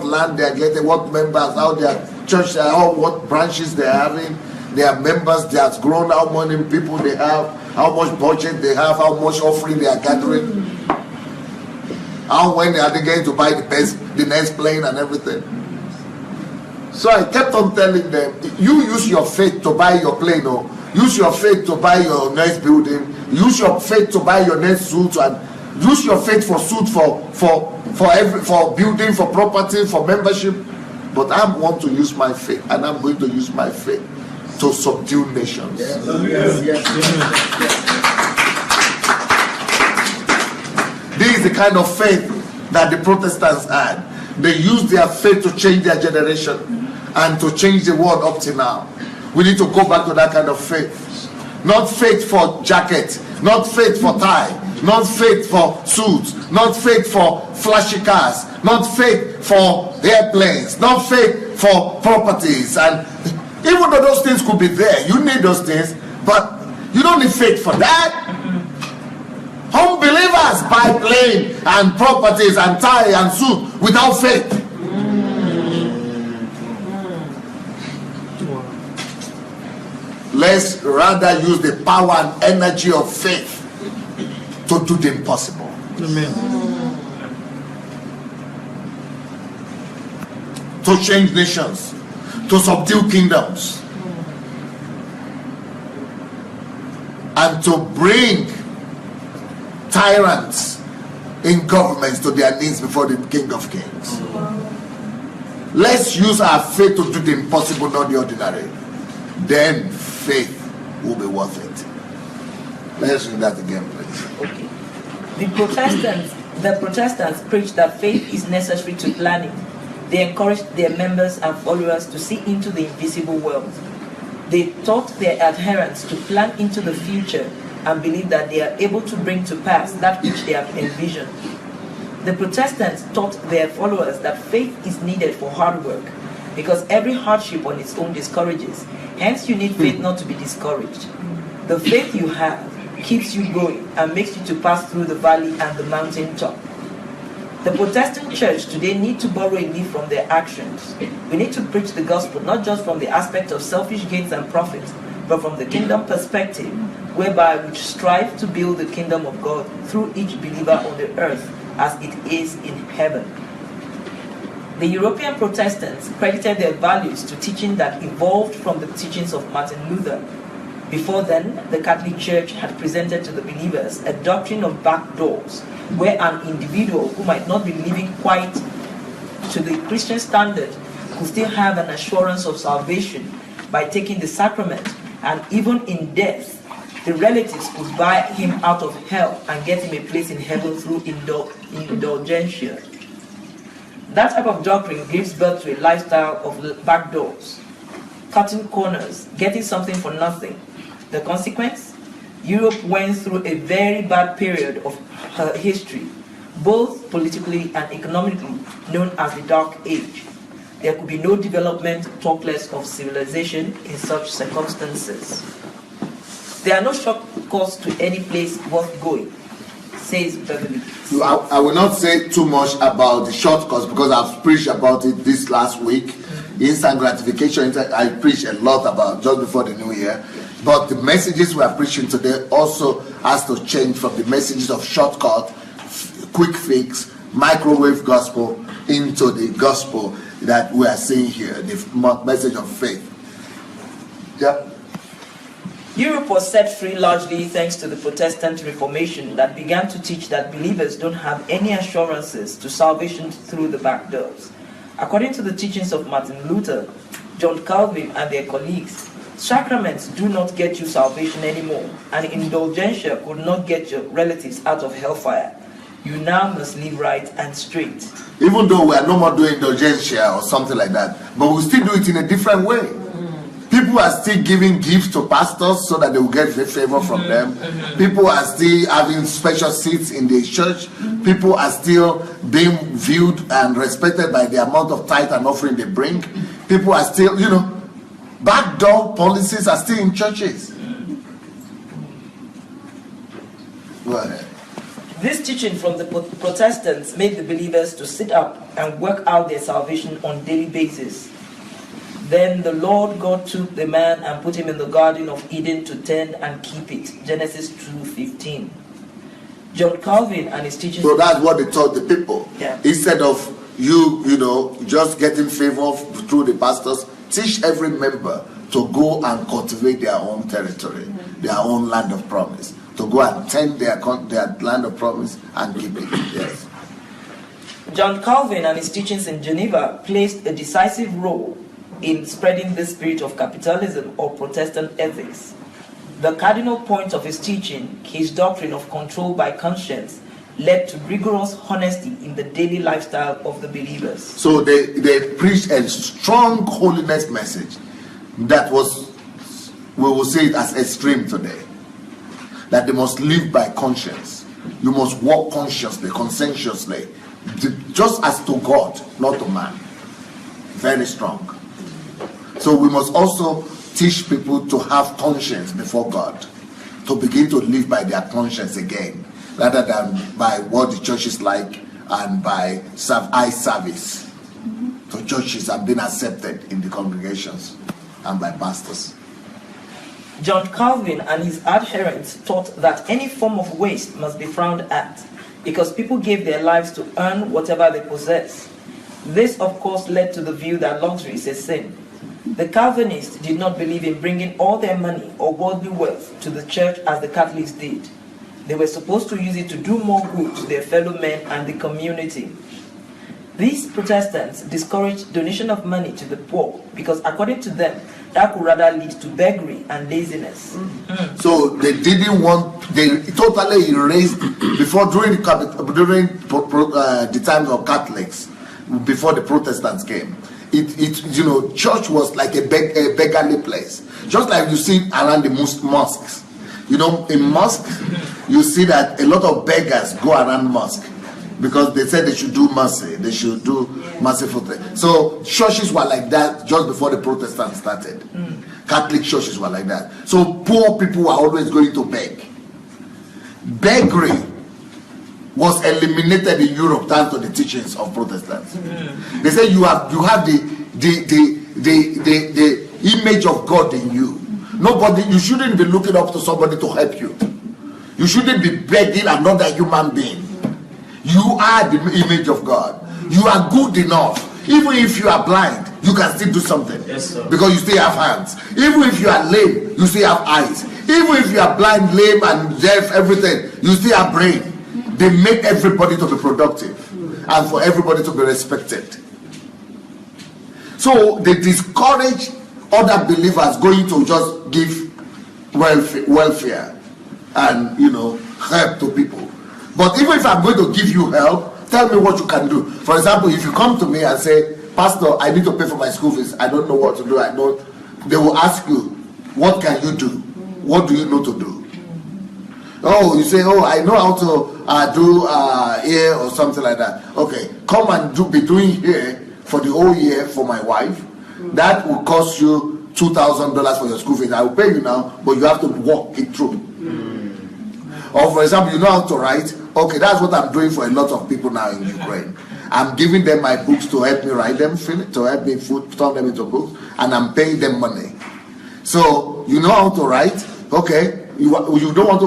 land they are getting, what members, how their church, what branches they are having, their members, they have grown, how many people they have, how much budget they have, how much offering they are gathering, how when are they going to buy the next plane and everything. So I kept on telling them, you use your faith to buy your plane, or use your faith to buy your next building, use your faith to buy your next suit, and use your faith for suit, for building, for property, for membership. But I want to use my faith, and I'm going to use my faith to subdue nations. Yes. This is the kind of faith that the Protestants had. They used their faith to change their generation and to change the world up to now. We need to go back to that kind of faith. Not faith for jacket, not faith for tie, not faith for suits, not faith for flashy cars, not faith for airplanes, not faith for properties. And even though those things could be there, you need those things, but you don't need faith for that. Unbelievers buy plane and properties and tie and suit without faith. Let's rather use the power and energy of faith to do the impossible. Amen. To change nations, to subdue kingdoms, and to bring tyrants in governments to their knees before the King of Kings. Let's use our faith to do the impossible, not the ordinary. Then faith will be worth it. Let's read that again, please. Okay. The Protestants preach that faith is necessary to planning. They encouraged their members and followers to see into the invisible world. They taught their adherents to plan into the future and believe that they are able to bring to pass that which they have envisioned. The Protestants taught their followers that faith is needed for hard work, because every hardship on its own discourages. Hence, you need faith not to be discouraged. The faith you have keeps you going and makes you to pass through the valley and the mountain top. The Protestant church today need to borrow a leaf from their actions. We need to preach the gospel not just from the aspect of selfish gains and profits, but from the kingdom perspective, whereby we strive to build the kingdom of God through each believer on the earth as it is in heaven. The European Protestants credited their values to teaching that evolved from the teachings of Martin Luther. Before then, the Catholic Church had presented to the believers a doctrine of back doors, where an individual who might not be living quite to the Christian standard could still have an assurance of salvation by taking the sacrament, and even in death, the relatives could buy him out of hell and get him a place in heaven through indulgentia. That type of doctrine gives birth to a lifestyle of back doors, cutting corners, getting something for nothing. The consequence? Europe went through a very bad period of her history, both politically and economically, known as the Dark Age. There could be no development, talk less of civilization, in such circumstances. There are no shortcuts to any place worth going, says Beverly. I will not say too much about the shortcuts because I've preached about it this last week. Instant gratification, I preached a lot about just before the new year. But the messages we are preaching today also has to change from the messages of shortcut, quick fix, microwave gospel into the gospel that we are seeing here, the message of faith. Yeah. Europe was set free largely thanks to the Protestant Reformation that began to teach that believers don't have any assurances to salvation through the back doors. According to the teachings of Martin Luther, John Calvin, and their colleagues, sacraments do not get you salvation anymore, and indulgentia could not get your relatives out of hellfire. You now must live right and straight. Even though we are no more doing indulgentia or something like that, but we still do it in a different way. People are still giving gifts to pastors so that they will get favor from them. People are still having special seats in the church. People are still being viewed and respected by the amount of tithe and offering they bring. People are still, backdoor policies are still in churches. Go ahead. This teaching from the Protestants made the believers to sit up and work out their salvation on daily basis. Then the Lord God took the man and put him in the Garden of Eden to tend and keep it. Genesis 2:15. John Calvin and his teachings. So that's what they taught the people. Yeah. Instead of you just getting favor through the pastors, teach every member to go and cultivate their own territory, their own land of promise. To go and tend their land of promise and keep it. Yes. John Calvin and his teachings in Geneva placed a decisive role in spreading the spirit of capitalism or Protestant ethics. The cardinal point of his teaching, his doctrine of control by conscience, led to rigorous honesty in the daily lifestyle of the believers. So they preached a strong holiness message that was, we will say it as extreme today, that they must live by conscience. You must walk consciously, conscientiously, just as to God, not to man. Very strong. So we must also teach people to have conscience before God, to begin to live by their conscience again, rather than by what the church is like and by eye service to churches and being accepted in the congregations and by pastors. John Calvin and his adherents taught that any form of waste must be frowned at, because people gave their lives to earn whatever they possess. This, of course, led to the view that luxury is a sin. The Calvinists did not believe in bringing all their money or worldly wealth to the church as the Catholics did. They were supposed to use it to do more good to their fellow men and the community. These Protestants discouraged donation of money to the poor because, according to them, that could rather lead to beggary and laziness. So they didn't want, they totally erased, during the times of Catholics, before the Protestants came, church was like a beggarly place. Just like you see around the mosques. In mosques, you see that a lot of beggars go around mosque because they said they should do mercy. They should do merciful things. So churches were like that just before the Protestants started. Catholic churches were like that. So poor people were always going to beg. Beggary was eliminated in Europe thanks to the teachings of Protestants. They say you have the image of God in you. You shouldn't be looking up to somebody to help you. You shouldn't be begging another human being. You are the image of God. You are good enough. Even if you are blind, you can still do something. Yes, sir. Because you still have hands. Even if you are lame, you still have eyes. Even if you are blind, lame, and deaf, everything, you still have brain. They make everybody to be productive and for everybody to be respected. So they discourage other believers going to just give welfare and help to people. But even if I'm going to give you help, tell me what you can do. For example, if you come to me and say, Pastor, I need to pay for my school fees, I don't know what to do, they will ask you, what can you do? What do you know to do? Oh, you say, I know how to do here or something like that. Okay, come and be doing here for the whole year for my wife. That will cost you $2,000 for your school fees. I will pay you now, but you have to walk it through. Or for example, you know how to write. Okay, that's what I'm doing for a lot of people now in Ukraine. I'm giving them my books to help me write them, to help me turn them into books, and I'm paying them money. So you know how to write. Okay. You don't want to,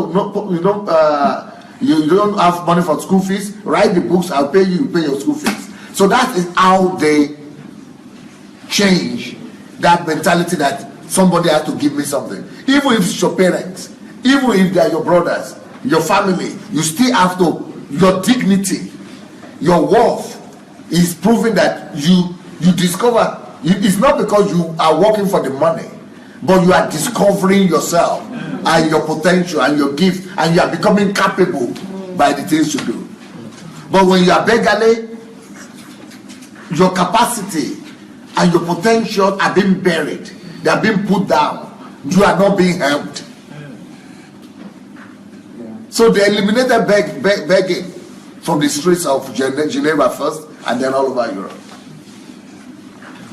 you don't have money for school fees, write the books, I'll pay you, pay your school fees. So that is how they change that mentality that somebody has to give me something. Even if it's your parents, even if they are your brothers, your family, you still have to, your dignity, your worth is proving that you you discover, it's not because you are working for the money, but you are discovering yourself and your potential and your gift, and you are becoming capable by the things you do. But when you are beggarly, your capacity and your potential are being buried, they are being put down, you are not being helped. So they eliminated begging from the streets of Geneva first, and then all over Europe.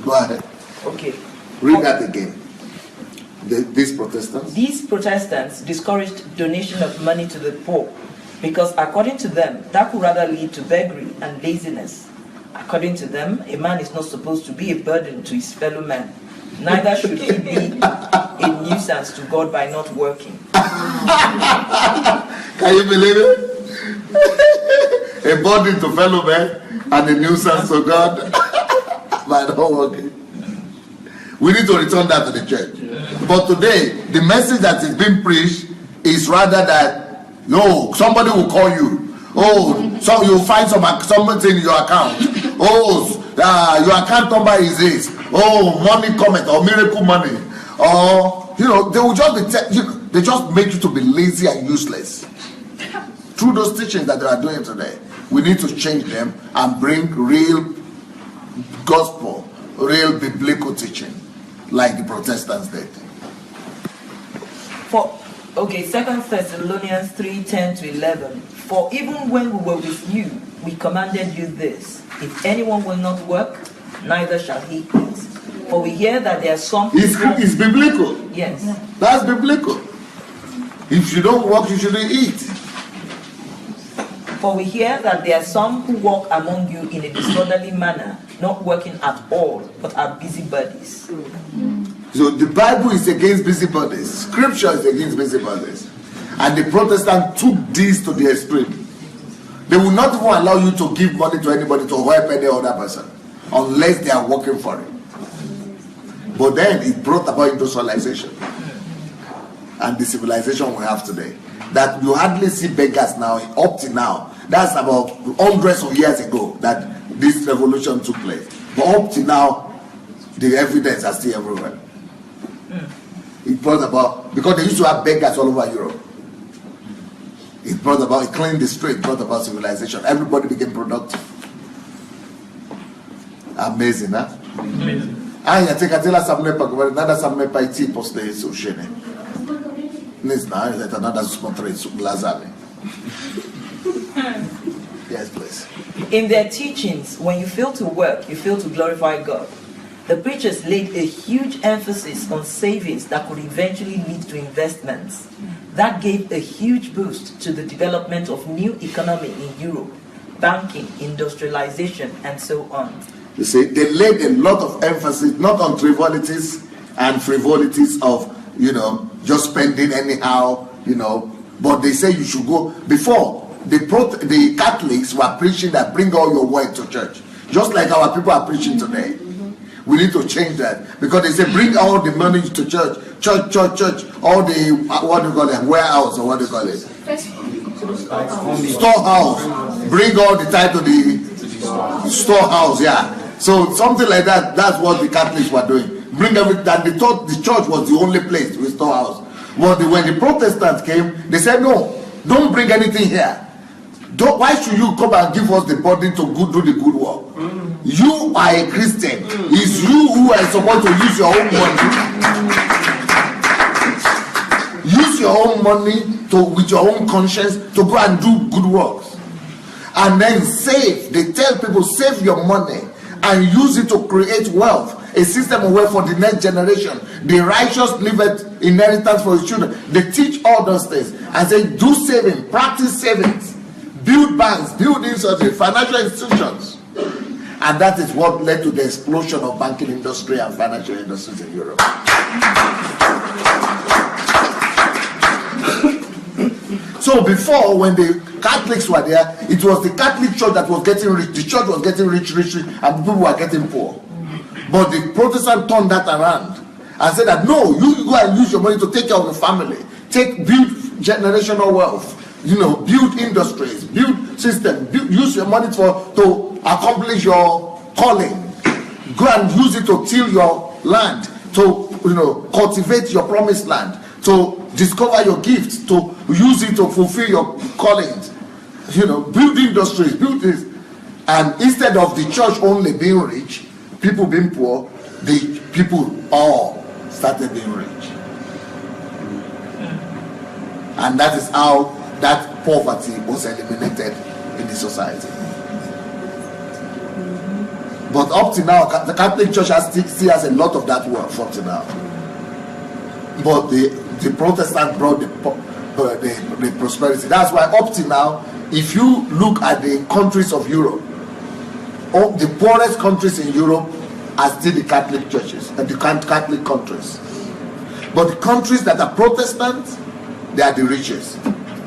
Go ahead. Okay. Read that again. These Protestants? These Protestants discouraged donation of money to the poor because, according to them, that could rather lead to beggary and laziness. According to them, a man is not supposed to be a burden to his fellow man. Neither should he be a nuisance to God by not working. Can you believe it? A burden to fellow men and a nuisance to God by not working. We need to return that to the church. But today, the message that is being preached is rather that, no, somebody will call you. Oh, so you'll find something in your account. Oh, your account number is this. Oh, money comment or miracle money. Or, they will just be, they just make you to be lazy and useless. Through those teachings that they are doing today, we need to change them and bring real gospel, real biblical teaching, like the Protestants did. Okay, 2 Thessalonians 3:10-11. For even when we were with you, we commanded you this: if anyone will not work, neither shall he eat. For we hear that there are some people... It's biblical. Yes. That's biblical. If you don't work, you shouldn't eat. For we hear that there are some who walk among you in a disorderly manner, not working at all, but are busybodies. So the Bible is against busybodies. Scripture is against busybodies. And the Protestants took this to the extreme. They will not even allow you to give money to anybody to help any other person unless they are working for it. But then it brought about industrialization and the civilization we have today. That you hardly see beggars now, up to now. That's about hundreds of years ago that this revolution took place. But up to now, the evidence are still everywhere. It brought about, because they used to have beggars all over Europe. It brought about, it cleaned the street, brought about civilization. Everybody became productive. Amazing, huh? Amazing. Aya tekatela samne pa governor nada samne pa iti poste sushene. Nizna that another sponsored glazane. Yes, please. In their teachings, when you fail to work, you fail to glorify God. The preachers laid a huge emphasis on savings that could eventually lead to investments. That gave a huge boost to the development of new economy in Europe, banking, industrialization, and so on. You see, they laid a lot of emphasis not on trivialities and frivolities of, just spending anyhow, but they say you should go. Before, the Catholics were preaching that bring all your wealth to church, just like our people are preaching today. We need to change that, because they say bring all the money to church, all the, what do you call it, warehouse, or what do you call it? Storehouse. Bring all the tithe to the storehouse, yeah. So something like that, that's what the Catholics were doing. Bring everything, and they thought the church was the only place with storehouse. But when the Protestants came, they said, no, don't bring anything here. Why should you come and give us the burden to do the good work? You are a Christian. It's you who are supposed to use your own money. Use your own money with your own conscience to go and do good works. And then save. They tell people, save your money and use it to create wealth. A system of wealth for the next generation. The righteous leave it inheritance for his children. They teach all those things and say, do saving, practice savings, build banks, build financial institutions. And that is what led to the explosion of banking industry and financial industries in Europe. So before, when the Catholics were there, it was the Catholic Church that was getting rich. The church was getting rich, and people were getting poor. But the Protestants turned that around and said that, no, you go and use your money to take care of the family. Build generational wealth. Build industries, build systems, use your money to accomplish your calling. Go and use it to till your land, to cultivate your promised land, to discover your gifts, to use it to fulfill your callings. Build industries, build this. And instead of the church only being rich, people being poor, the people all started being rich. And that is how that poverty was eliminated in the society. But up to now, the Catholic Church still has a lot of that work up to now. But the Protestant brought the prosperity. That's why up to now, if you look at the countries of Europe, the poorest countries in Europe are still the Catholic churches and the Catholic countries. But the countries that are Protestant, they are the richest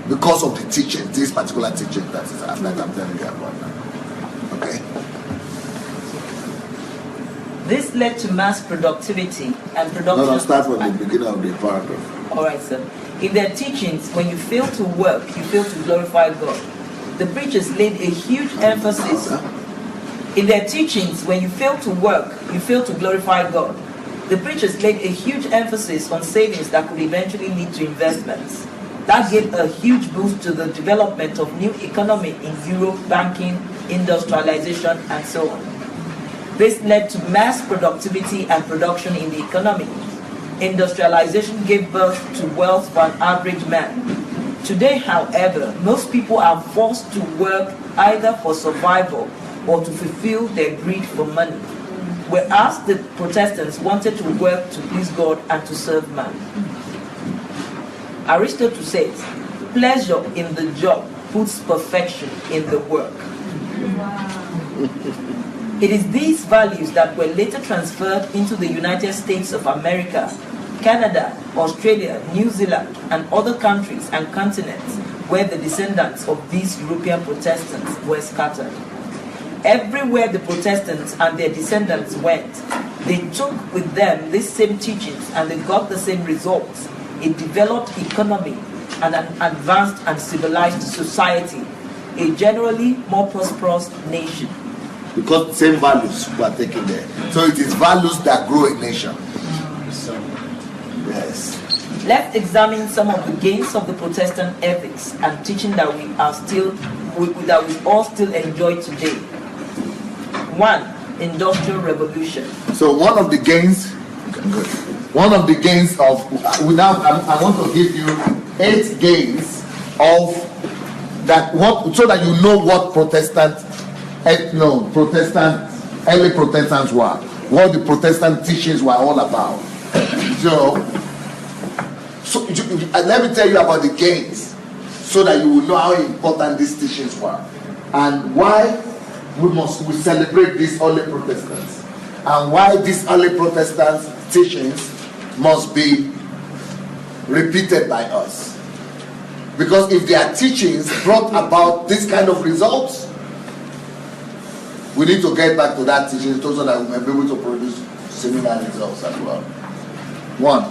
because of the teaching, this particular teaching that I'm telling you about now. Okay. This led to mass productivity and production. No, start from the beginning of the paragraph. All right, sir. In their teachings, when you fail to work, you fail to glorify God. The preachers laid a huge emphasis. In their teachings, when you fail to work, you fail to glorify God. The preachers laid a huge emphasis on savings that could eventually lead to investments. That gave a huge boost to the development of new economy in Europe, banking, industrialization, and so on. This led to mass productivity and production in the economy. Industrialization gave birth to wealth for an average man. Today, however, most people are forced to work either for survival or to fulfill their greed for money, whereas the Protestants wanted to work to please God and to serve man. Aristotle says, pleasure in the job puts perfection in the work. It is these values that were later transferred into the United States of America, Canada, Australia, New Zealand, and other countries and continents where the descendants of these European Protestants were scattered. Everywhere the Protestants and their descendants went, they took with them these same teachings and they got the same results. A developed economy and an advanced and civilized society, a generally more prosperous nation. Because the same values were taken there. So it is values that grow a nation. Yes. Let's examine some of the gains of the Protestant ethics and teaching that we all still enjoy today. 1. Industrial Revolution. So one of the gains of I want to give you 8 gains of that, so that you know what early Protestants were, what the Protestant teachings were all about. So let me tell you about the gains, so that you will know how important these teachings were, and why we celebrate these early Protestants, and why these early Protestant teachings must be repeated by us. Because if their teachings brought about this kind of results, we need to get back to that teaching so that we may be able to produce similar results as well. 1.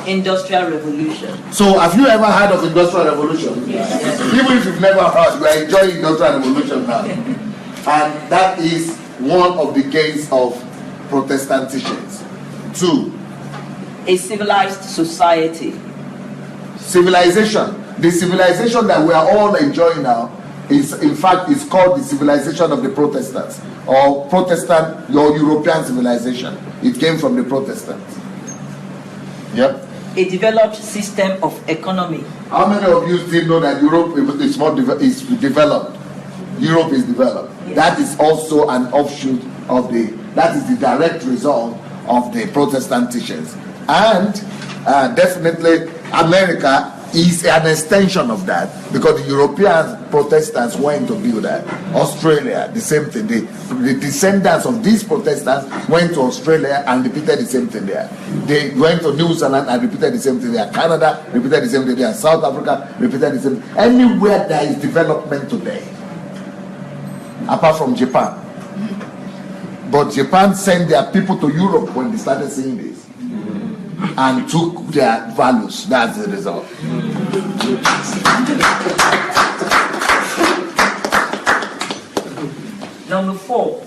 Industrial Revolution. So have you ever heard of Industrial Revolution? Yes. Even if you've never heard, you are enjoying Industrial Revolution now. And that is one of the gains of Protestant teachings. 2. A civilized society. Civilization. The civilization that we are all enjoying now is, in fact, is called the civilization of the Protestants, or Protestant, or European civilization. It came from the Protestants. Yep. A developed system of economy. How many of you still know that Europe is developed? Europe is developed. Yes. That is also an offshoot of that is the direct result of the Protestant teachings. And definitely America is an extension of that, because the European Protestants went to build that. Australia, the same thing. The descendants of these Protestants went to Australia and repeated the same thing there. They went to New Zealand and repeated the same thing there. Canada repeated the same thing there. South Africa repeated the same. Anywhere there is development today, apart from Japan. But Japan sent their people to Europe when they started seeing this, and took their values. That's the result. Number 4,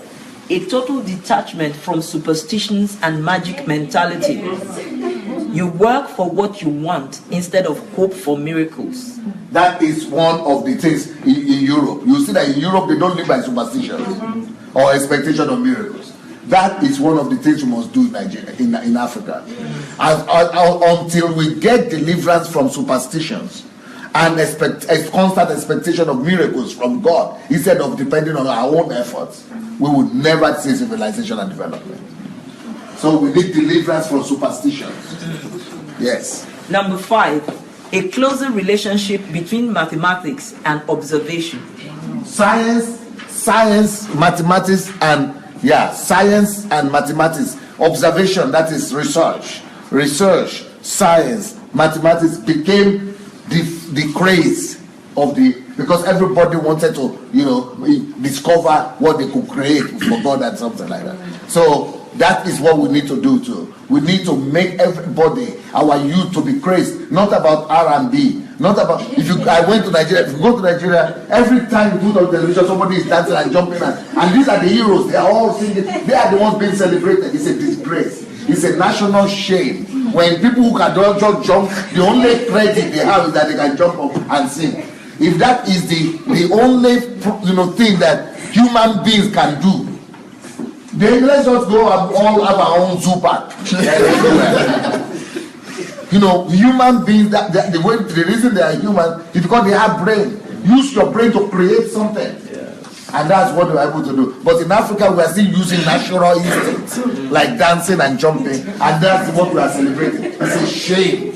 a total detachment from superstitions and magic mentality. You work for what you want instead of hope for miracles. That is one of the things in Europe. You see that in Europe they don't live by superstitions or expectation of miracles. That is one of the things we must do in Nigeria, in Africa. Until we get deliverance from superstitions and a constant expectation of miracles from God instead of depending on our own efforts, we will never see civilization and development. So we need deliverance from superstitions. Yes. Number 5, a closer relationship between mathematics and observation. Science, mathematics, and science and mathematics. Observation, that is research. Research, science, mathematics became the craze of because everybody wanted to, discover what they could create for God and something like that. So that is what we need to do too. We need to make everybody, our youth, to be crazed, not about R&B, not about. I went to Nigeria. If you go to Nigeria, every time you put on television, somebody is dancing and jumping, and these are the heroes. They are all singing. They are the ones being celebrated. It's a disgrace. It's a national shame when people who can just jump, the only credit they have is that they can jump up and sing. If that is the only thing that human beings can do, then let's just go and all have our own zoo park. Human beings, the reason they are human is because they have brain. Use your brain to create something. And that's what we're able to do. But in Africa, we are still using natural instincts, like dancing and jumping. And that's what we are celebrating. It's a shame.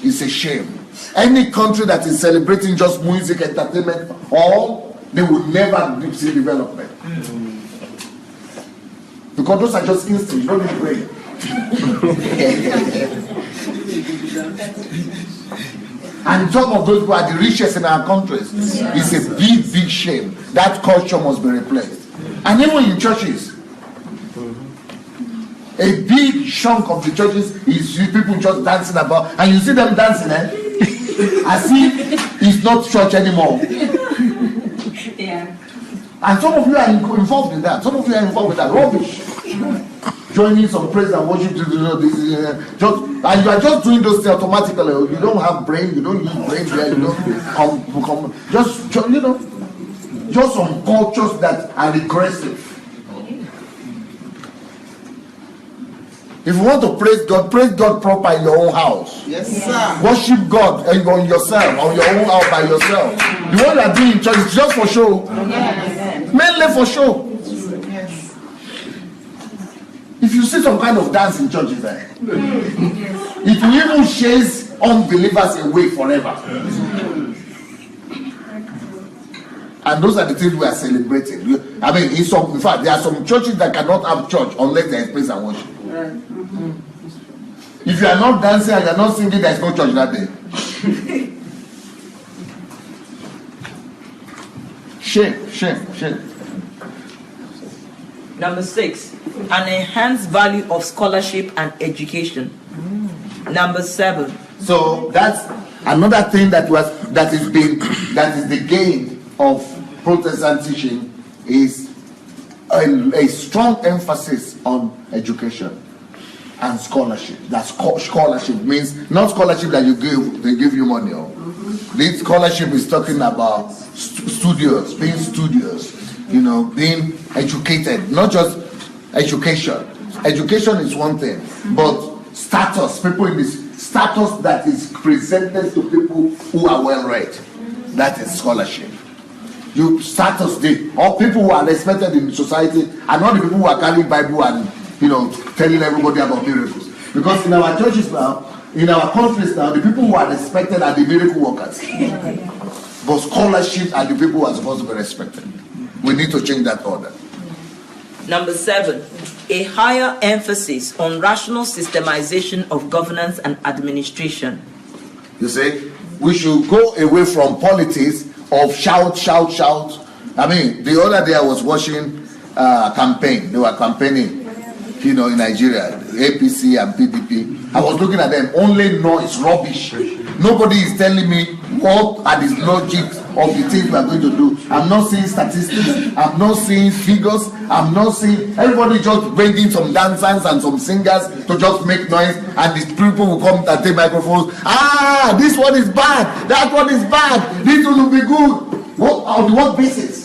It's a shame. Any country that is celebrating just music, entertainment, they will never see development. Because those are just instincts, you don't need brain. And some of those who are the richest in our countries. It's a big, big shame. That culture must be replaced. And even in churches, a big chunk of the churches is people just dancing about, and you see them dancing, as if it's not church anymore. And some of you are involved in that. Some of you are involved with that rubbish. Joining some praise and worship to do this, and you are just doing those things automatically. You don't have brain. You don't use brain. You don't just some cultures that are regressive. If you want to praise God proper in your own house. Yes, sir. Worship God on yourself, on your own house by yourself. The one you are doing in church is just for show. Yes. Mainly for show. Yes. If you see some kind of dance in churches there, it will even chase unbelievers away forever. And those are the things we are celebrating. I mean, in fact, there are some churches that cannot have church unless there is praise and worship. If you are not dancing and you are not singing, there is no church that day. Shame. Number 6, an enhanced value of scholarship and education. Number 7. So that's another thing that is the gain of Protestant teaching is a strong emphasis on education and scholarship. That scholarship means not scholarship that they give you money on. This scholarship is talking about being studious, being educated, not just education. Education is one thing, but status, people in this status that is presented to people who are well read. That is scholarship. You status, all people who are respected in society are not the people who are carrying Bible and telling everybody about miracles. Because in our churches now, in our countries now, the people who are respected are the miracle workers. But scholarship are the people who are supposed to be respected. We need to change that order. Number 7, a higher emphasis on rational systemization of governance and administration. You see, we should go away from politics of shout. I mean, the other day I was watching campaign. They were campaigning, in Nigeria, APC and PDP. I was looking at them, only noise, rubbish. Nobody is telling me what are the logics of the things we are going to do. I'm not seeing statistics. I'm not seeing figures. I'm not seeing everybody just bringing some dancers and some singers to just make noise, and these people will come and take microphones. Ah, this one is bad. That one is bad. This one will be good. What on what basis?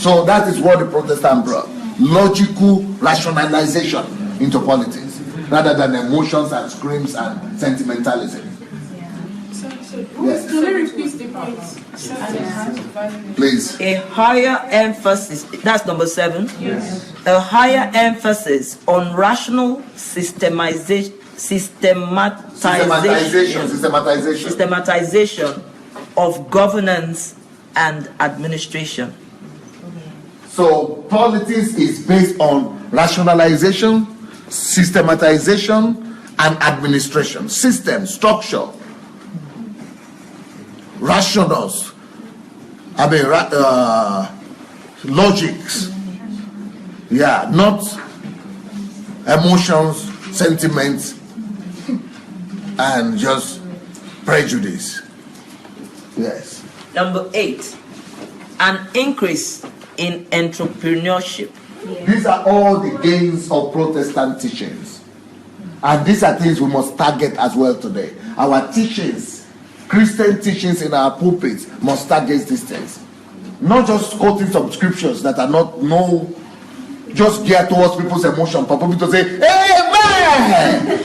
So that is what the Protestant brought: logical rationalization into politics, rather than emotions and screams and sentimentalism. Yes. Can we repeat the point? Please. A higher emphasis, that's number 7. Yes. A higher emphasis on rational systematization of governance and administration. So politics is based on rationalization, systematization, and administration. System, structure, rationals, logics. Yeah, not emotions, sentiments, and just prejudice. Yes. Number 8, an increase in entrepreneurship. These are all the gains of Protestant teachings. And these are things we must target as well today. Our teachings, Christian teachings in our pulpits, must target these things. Not just quoting some scriptures that are not just geared towards people's emotion, for people to say, Amen!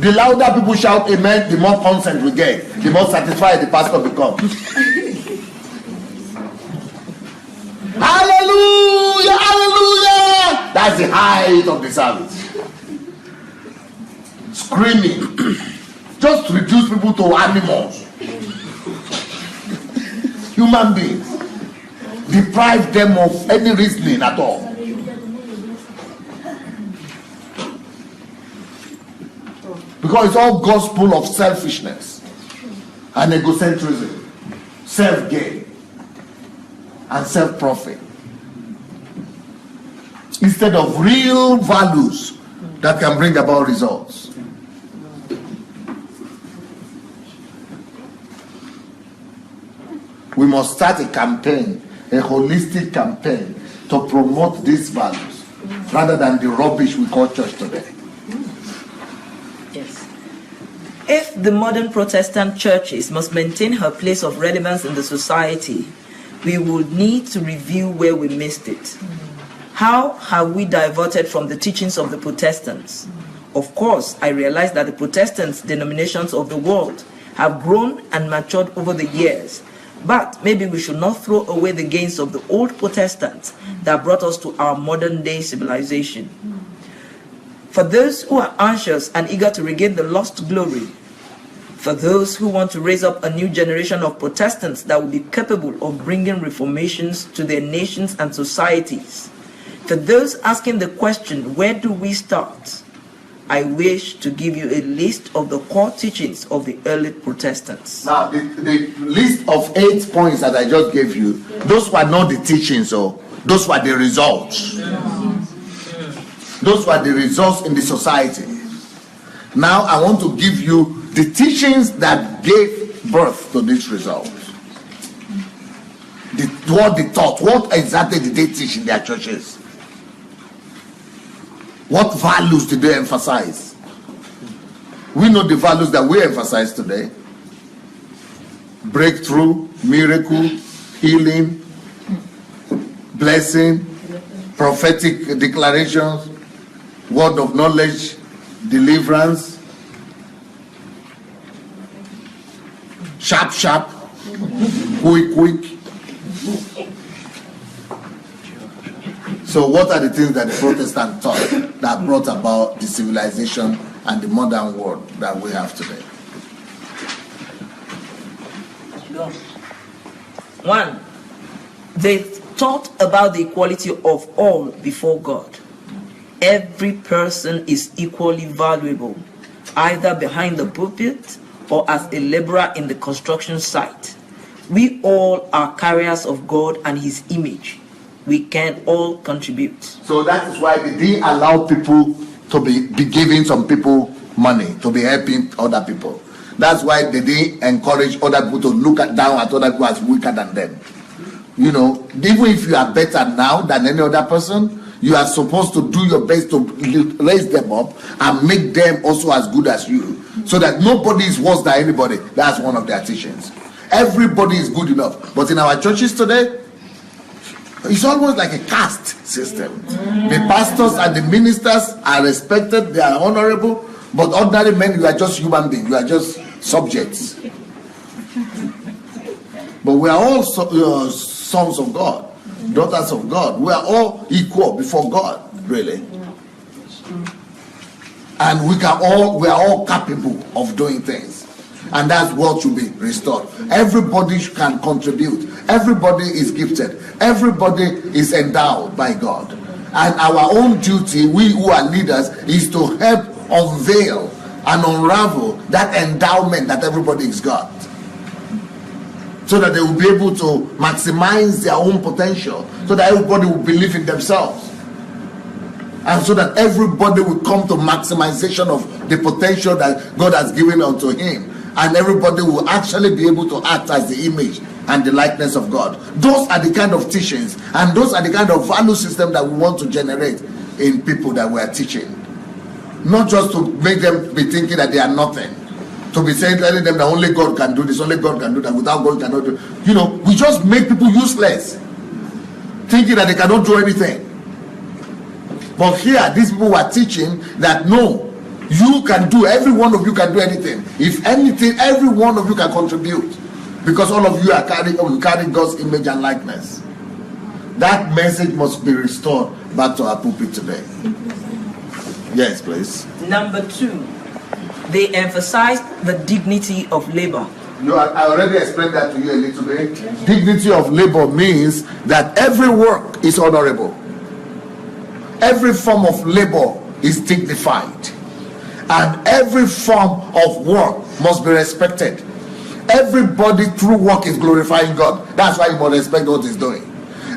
The louder people shout amen, the more consent we get, the more satisfied the pastor becomes. Hallelujah! Hallelujah! That's the height of the service. Screaming. Just reduce people to animals. Human beings. Deprive them of any reasoning at all. Because it's all gospel of selfishness and egocentrism, self-gain, and self-profit, instead of real values that can bring about results. We must start a campaign, a holistic campaign, to promote these values rather than the rubbish we call church today. Yes. If the modern Protestant churches must maintain her place of relevance in the society, we would need to review where we missed it. How have we diverted from the teachings of the Protestants? Of course, I realize that the Protestant denominations of the world have grown and matured over the years, but maybe we should not throw away the gains of the old Protestants that brought us to our modern day civilization. For those who are anxious and eager to regain the lost glory, for those who want to raise up a new generation of Protestants that will be capable of bringing reformations to their nations and societies, for those asking the question, where do we start? I wish to give you a list of the core teachings of the early Protestants. Now, the list of 8 points that I just gave you, those were not the teachings, those were the results. Those were the results in the society. Now, I want to give you the teachings that gave birth to these results. What they taught, what exactly did they teach in their churches? What values did they emphasize? We know the values that we emphasize today: breakthrough, miracle, healing, blessing, prophetic declarations, word of knowledge, deliverance, sharp, quick. So what are the things that the Protestant taught that brought about the civilization and the modern world that we have today? 1, they taught about the equality of all before God. Every person is equally valuable, either behind the pulpit or as a laborer in the construction site. We all are carriers of God and His image. We can all contribute. So that is why they didn't allow people to be giving some people money, to be helping other people. That's why they didn't encourage other people to look down at other people as weaker than them. You know, even if you are better now than any other person, you are supposed to do your best to raise them up and make them also as good as you, so that nobody is worse than anybody. That's one of their teachings. Everybody is good enough. But in our churches today, it's almost like a caste system. The pastors and the ministers are respected, they are honorable, but ordinary men, you are just human beings, you are just subjects. But we are all sons of God, daughters of God. We are all equal before God, really. And we are all capable of doing things. And that's what should be restored. Everybody can contribute. Everybody is gifted. Everybody is endowed by God. And our own duty, we who are leaders, is to help unveil and unravel that endowment that everybody has got, so that they will be able to maximize their own potential, so that everybody will believe in themselves, and so that everybody will come to maximization of the potential that God has given unto him, and everybody will actually be able to act as the image and the likeness of God. Those are the kind of teachings, and those are the kind of value system that we want to generate in people that we are teaching. Not just to make them be thinking that they are nothing, to be saying, telling them that only God can do this, only God can do that, without God cannot do. You know, we just make people useless, thinking that they cannot do anything. But here, these people were teaching that no, you can do, every one of you can do anything. If anything, every one of you can contribute, because all of you are carrying God's image and likeness. That message must be restored back to our pulpit today. Yes, please. Number 2, they emphasized the dignity of labor. I already explained that to you a little bit. Dignity of labor means that every work is honorable. Every form of labor is dignified. And every form of work must be respected. Everybody through work is glorifying God. That's why you must respect what he's doing.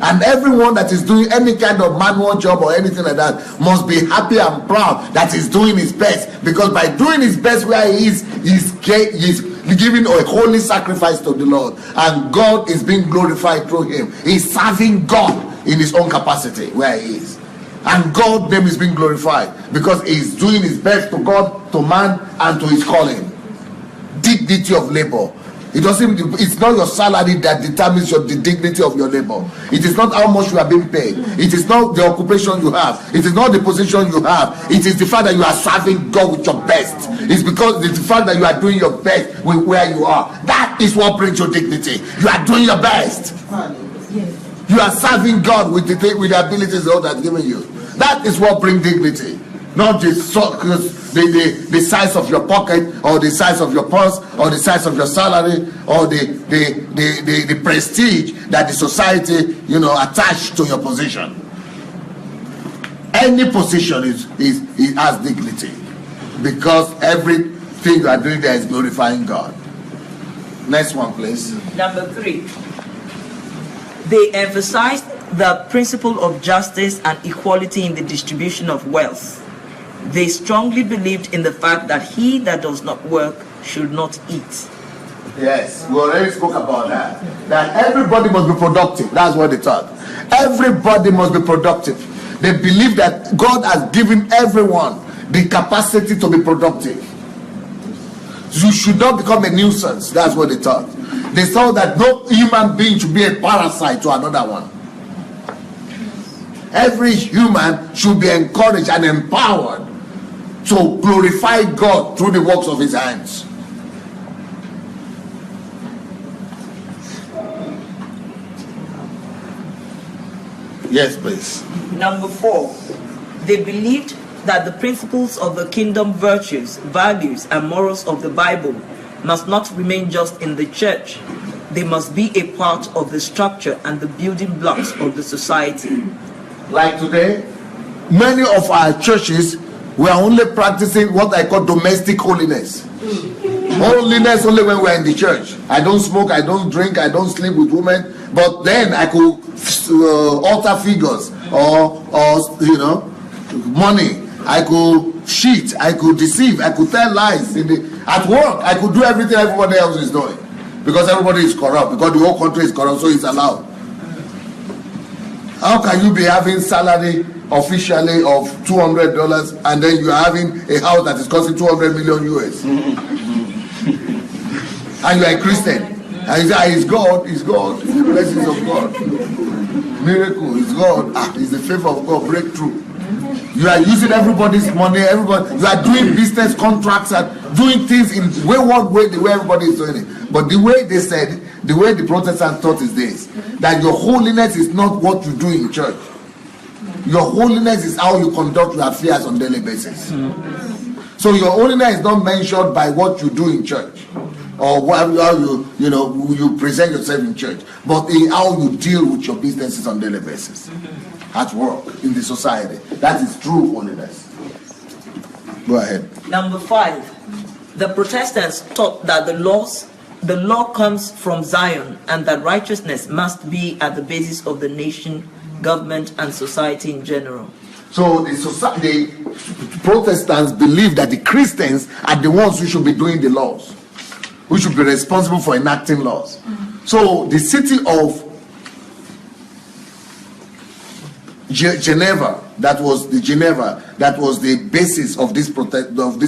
And everyone that is doing any kind of manual job or anything like that must be happy and proud that he's doing his best. Because by doing his best where he is, he's giving a holy sacrifice to the Lord. And God is being glorified through him. He's serving God in his own capacity where he is. And God's name is being glorified because he's doing his best to God, to man, and to his calling. Dignity of labor. It's not your salary that determines the dignity of your labor. It is not how much you are being paid. It is not the occupation you have. It is not the position you have. It is the fact that you are serving God with your best. It's because it's the fact that you are doing your best with where you are. That is what brings you dignity. You are doing your best. You are serving God with the abilities God has given you. That is what brings dignity. Not the size of your pocket, or the size of your purse, or the size of your salary, or the prestige that the society, attached to your position. Any position has dignity, because everything you are doing there is glorifying God. Next one, please. Number 3, they emphasized the principle of justice and equality in the distribution of wealth. They strongly believed in the fact that he that does not work should not eat. Yes, we already spoke about that. That everybody must be productive. That's what they taught. Everybody must be productive. They believe that God has given everyone the capacity to be productive. You should not become a nuisance. That's what they taught. They saw that no human being should be a parasite to another one. Every human should be encouraged and empowered to glorify God through the works of his hands. Yes, please. Number 4, they believed that the principles of the kingdom virtues, values, and morals of the Bible must not remain just in the church. They must be a part of the structure and the building blocks of the society. Like today, many of our churches, we are only practicing what I call domestic holiness. Holiness only when we are in the church. I don't smoke, I don't drink, I don't sleep with women. But then I could altar figures or money. I could cheat, I could deceive, I could tell lies. At work, I could do everything everybody else is doing. Because everybody is corrupt, because the whole country is corrupt, so it's allowed. How can you be having salary officially of $200 and then you are having a house that is costing 200 million US? And you are a Christian. And you say, it's God, it's God, it's the blessings of God. Miracle, it's God, it's the favor of God, breakthrough. You are using everybody's money, you are doing business contracts and doing things in wayward way, the way everybody is doing it. But the way they said, the way the Protestants thought is this, that your holiness is not what you do in church. Your holiness is how you conduct your affairs on a daily basis. So your holiness is not measured by what you do in church or how you present yourself in church, but in how you deal with your businesses on a daily basis. At work, in the society. That is true holiness. Go ahead. Number 5, the Protestants taught that the law comes from Zion and that righteousness must be at the basis of the nation, government, and society in general. So the Protestants believe that the Christians are the ones who should be doing the laws, who should be responsible for enacting laws. So the city of Geneva, that was the basis of this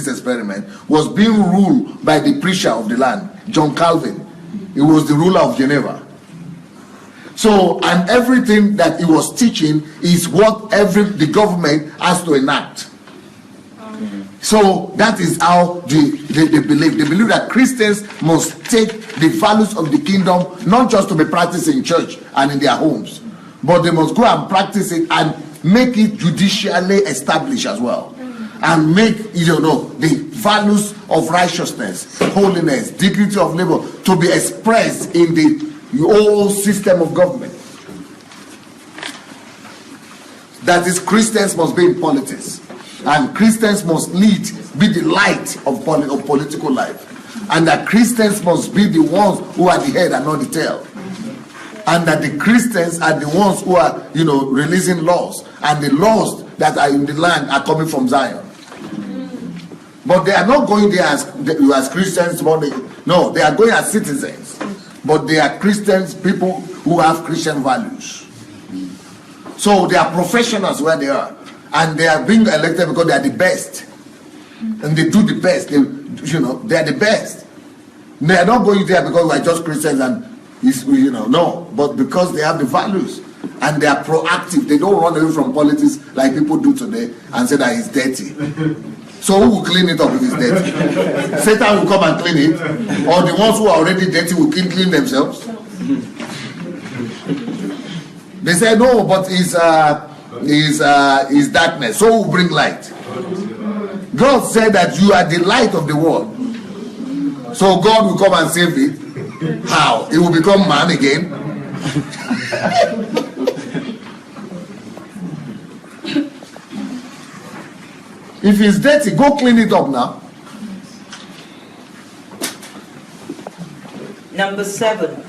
experiment, was being ruled by the preacher of the land, John Calvin. He was the ruler of Geneva. So, and everything that he was teaching is what the government has to enact. So that is how they believe. They believe that Christians must take the values of the kingdom, not just to be practiced in church and in their homes, but they must go and practice it and make it judicially established as well. And make, the values of righteousness, holiness, dignity of labor to be expressed in the whole system of government. That is, Christians must be in politics. And Christians must be the light of political life. And that Christians must be the ones who are the head and not the tail. And that the Christians are the ones who are, releasing laws. And the laws that are in the land are coming from Zion. But they are not going there as Christians. No, they are going as citizens. But they are Christians, people who have Christian values. So they are professionals where they are. And they are being elected because they are the best. And they do the best. They are the best. They are not going there because we are just Christians and no, but because they have the values and they are proactive. They don't run away from politics like people do today and say that it's dirty. So who will clean it up if it's dirty? Satan will come and clean it, or the ones who are already dirty will clean themselves. They say no, but it's darkness. So who will bring light? God said that you are the light of the world. So God will come and save it. How? It will become man again. If it's dirty, go clean it up now. Number 7,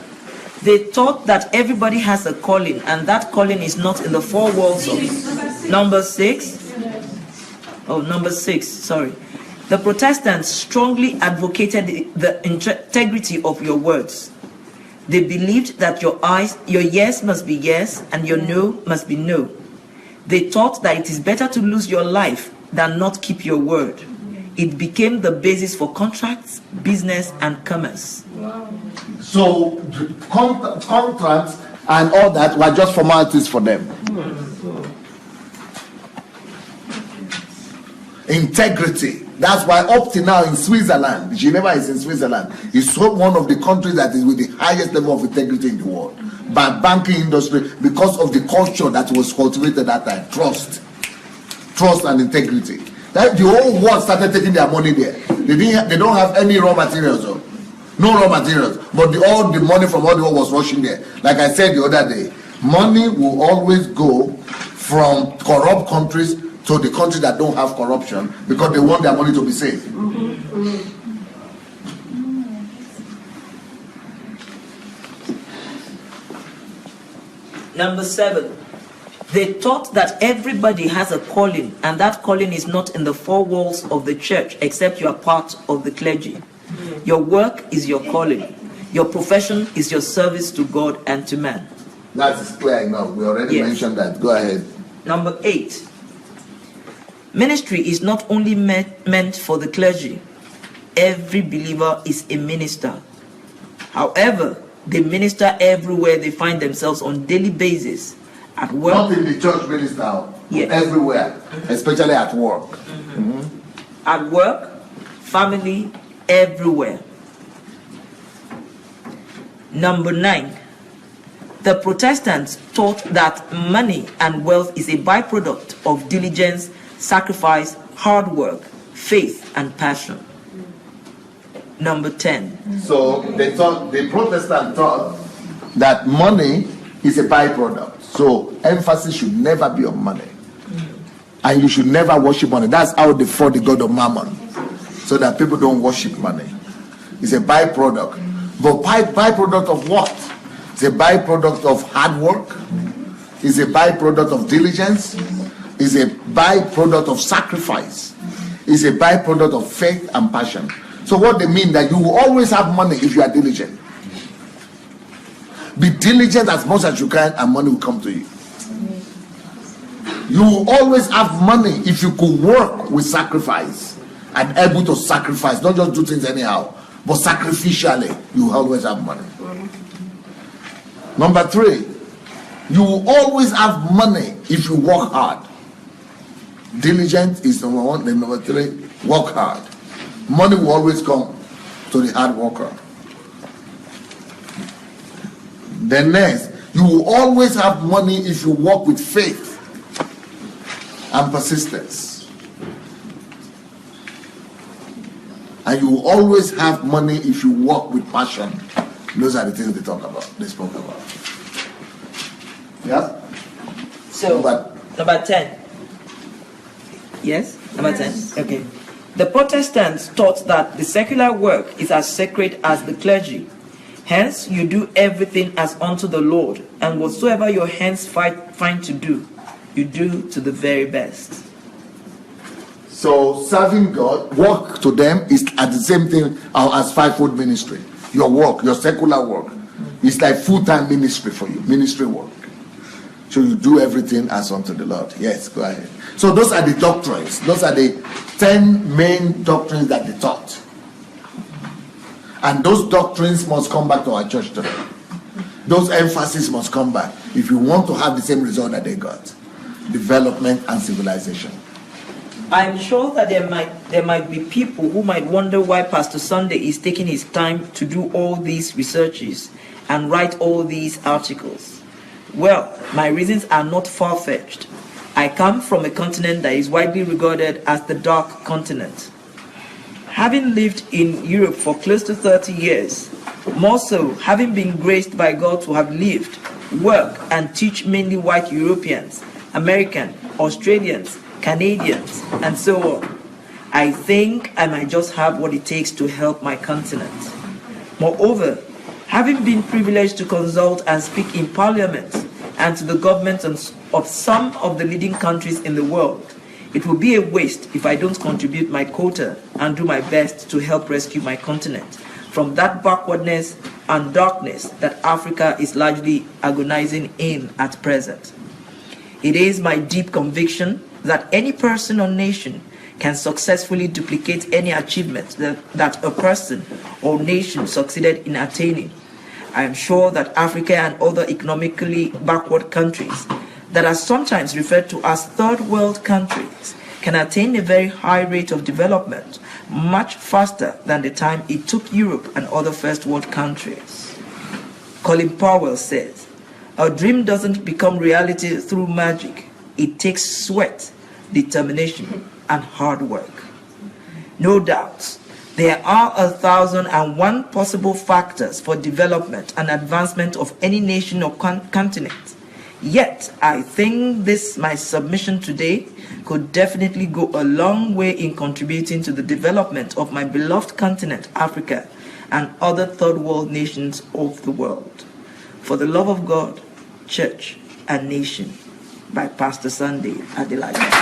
they taught that everybody has a calling, and that calling is not in the four walls of number 6. Sorry. The Protestants strongly advocated the integrity of your words. They believed that your yes must be yes and your no must be no. They taught that it is better to lose your life than not keep your word. It became the basis for contracts, business, and commerce. Wow. So contracts and all that were just formalities for them. Integrity. That's why up to now in Switzerland, Geneva is in Switzerland, it's one of the countries that is with the highest level of integrity in the world. By banking industry, because of the culture that was cultivated at that time, trust and integrity. That the whole world started taking their money there. They don't have any raw materials, no raw materials, but all the money from all the world was rushing there. Like I said the other day, money will always go from corrupt countries to the countries that don't have corruption because they want their money to be safe. Number 7, They taught that everybody has a calling, and that calling is not in the four walls of the church, except you are part of the clergy. Your work is your calling. Your profession is your service to God and to man. That is clear enough. We already mentioned that. Go ahead. Number 8. Ministry is not only meant for the clergy. Every believer is a minister. However, they minister everywhere they find themselves on daily basis. At work. Not in the church minister. Yes. Everywhere. Especially at work. At work, family, everywhere. Number 9. The Protestants taught that money and wealth is a byproduct of diligence, sacrifice, hard work, faith, and passion. Number 10. So the Protestant thought that money is a byproduct. So emphasis should never be on money. And you should never worship money. That's how they fought the god of Mammon. So that people don't worship money. It's a byproduct. But byproduct of what? It's a byproduct of hard work. It's a byproduct of diligence. It's a byproduct of sacrifice. It's a byproduct of faith and passion. So what they mean that you will always have money if you are diligent. Be diligent as much as you can and money will come to you. You will always have money if you could work with sacrifice and able to sacrifice, not just do things anyhow, but sacrificially, you will always have money. Number 3, you will always have money if you work hard. Diligent is number 1, then number 3, work hard. Money will always come to the hard worker. Then next, you will always have money if you work with faith and persistence. And you will always have money if you work with passion. Those are the things they spoke about. Yeah? So, number 10. Yes? Number 10? Okay. The Protestants taught that the secular work is as sacred as the clergy. Hence, you do everything as unto the Lord, and whatsoever your hands find to do, you do to the very best. So, serving God, work to them is at the same thing as fivefold ministry. Your work, your secular work, is like full-time ministry for you, ministry work. So you do everything as unto the Lord. Yes, go ahead. So those are the doctrines. Those are the 10 main doctrines that they taught. And those doctrines must come back to our church today. Those emphasis must come back if you want to have the same result that they got. Development and civilization. I'm sure that there might be people who might wonder why Pastor Sunday is taking his time to do all these researches and write all these articles. Well, my reasons are not far-fetched. I come from a continent that is widely regarded as the dark continent. Having lived in Europe for close to 30 years, more so having been graced by God to have lived, work, and teach mainly white Europeans, American, Australians, Canadians, and so on, I think I might just have what it takes to help my continent. Moreover, having been privileged to consult and speak in parliament and to the governments of some of the leading countries in the world, it will be a waste if I don't contribute my quota and do my best to help rescue my continent from that backwardness and darkness that Africa is largely agonizing in at present. It is my deep conviction that any person or nation can successfully duplicate any achievement that a person or nation succeeded in attaining. I am sure that Africa and other economically backward countries that are sometimes referred to as third world countries can attain a very high rate of development much faster than the time it took Europe and other first world countries. Colin Powell says, "A dream doesn't become reality through magic. It takes sweat, determination, and hard work." No doubt, there are 1,001 possible factors for development and advancement of any nation or continent. Yet, I think my submission today could definitely go a long way in contributing to the development of my beloved continent, Africa, and other third world nations of the world. For the love of God, church, and nation. by Pastor Sunday Adelaja.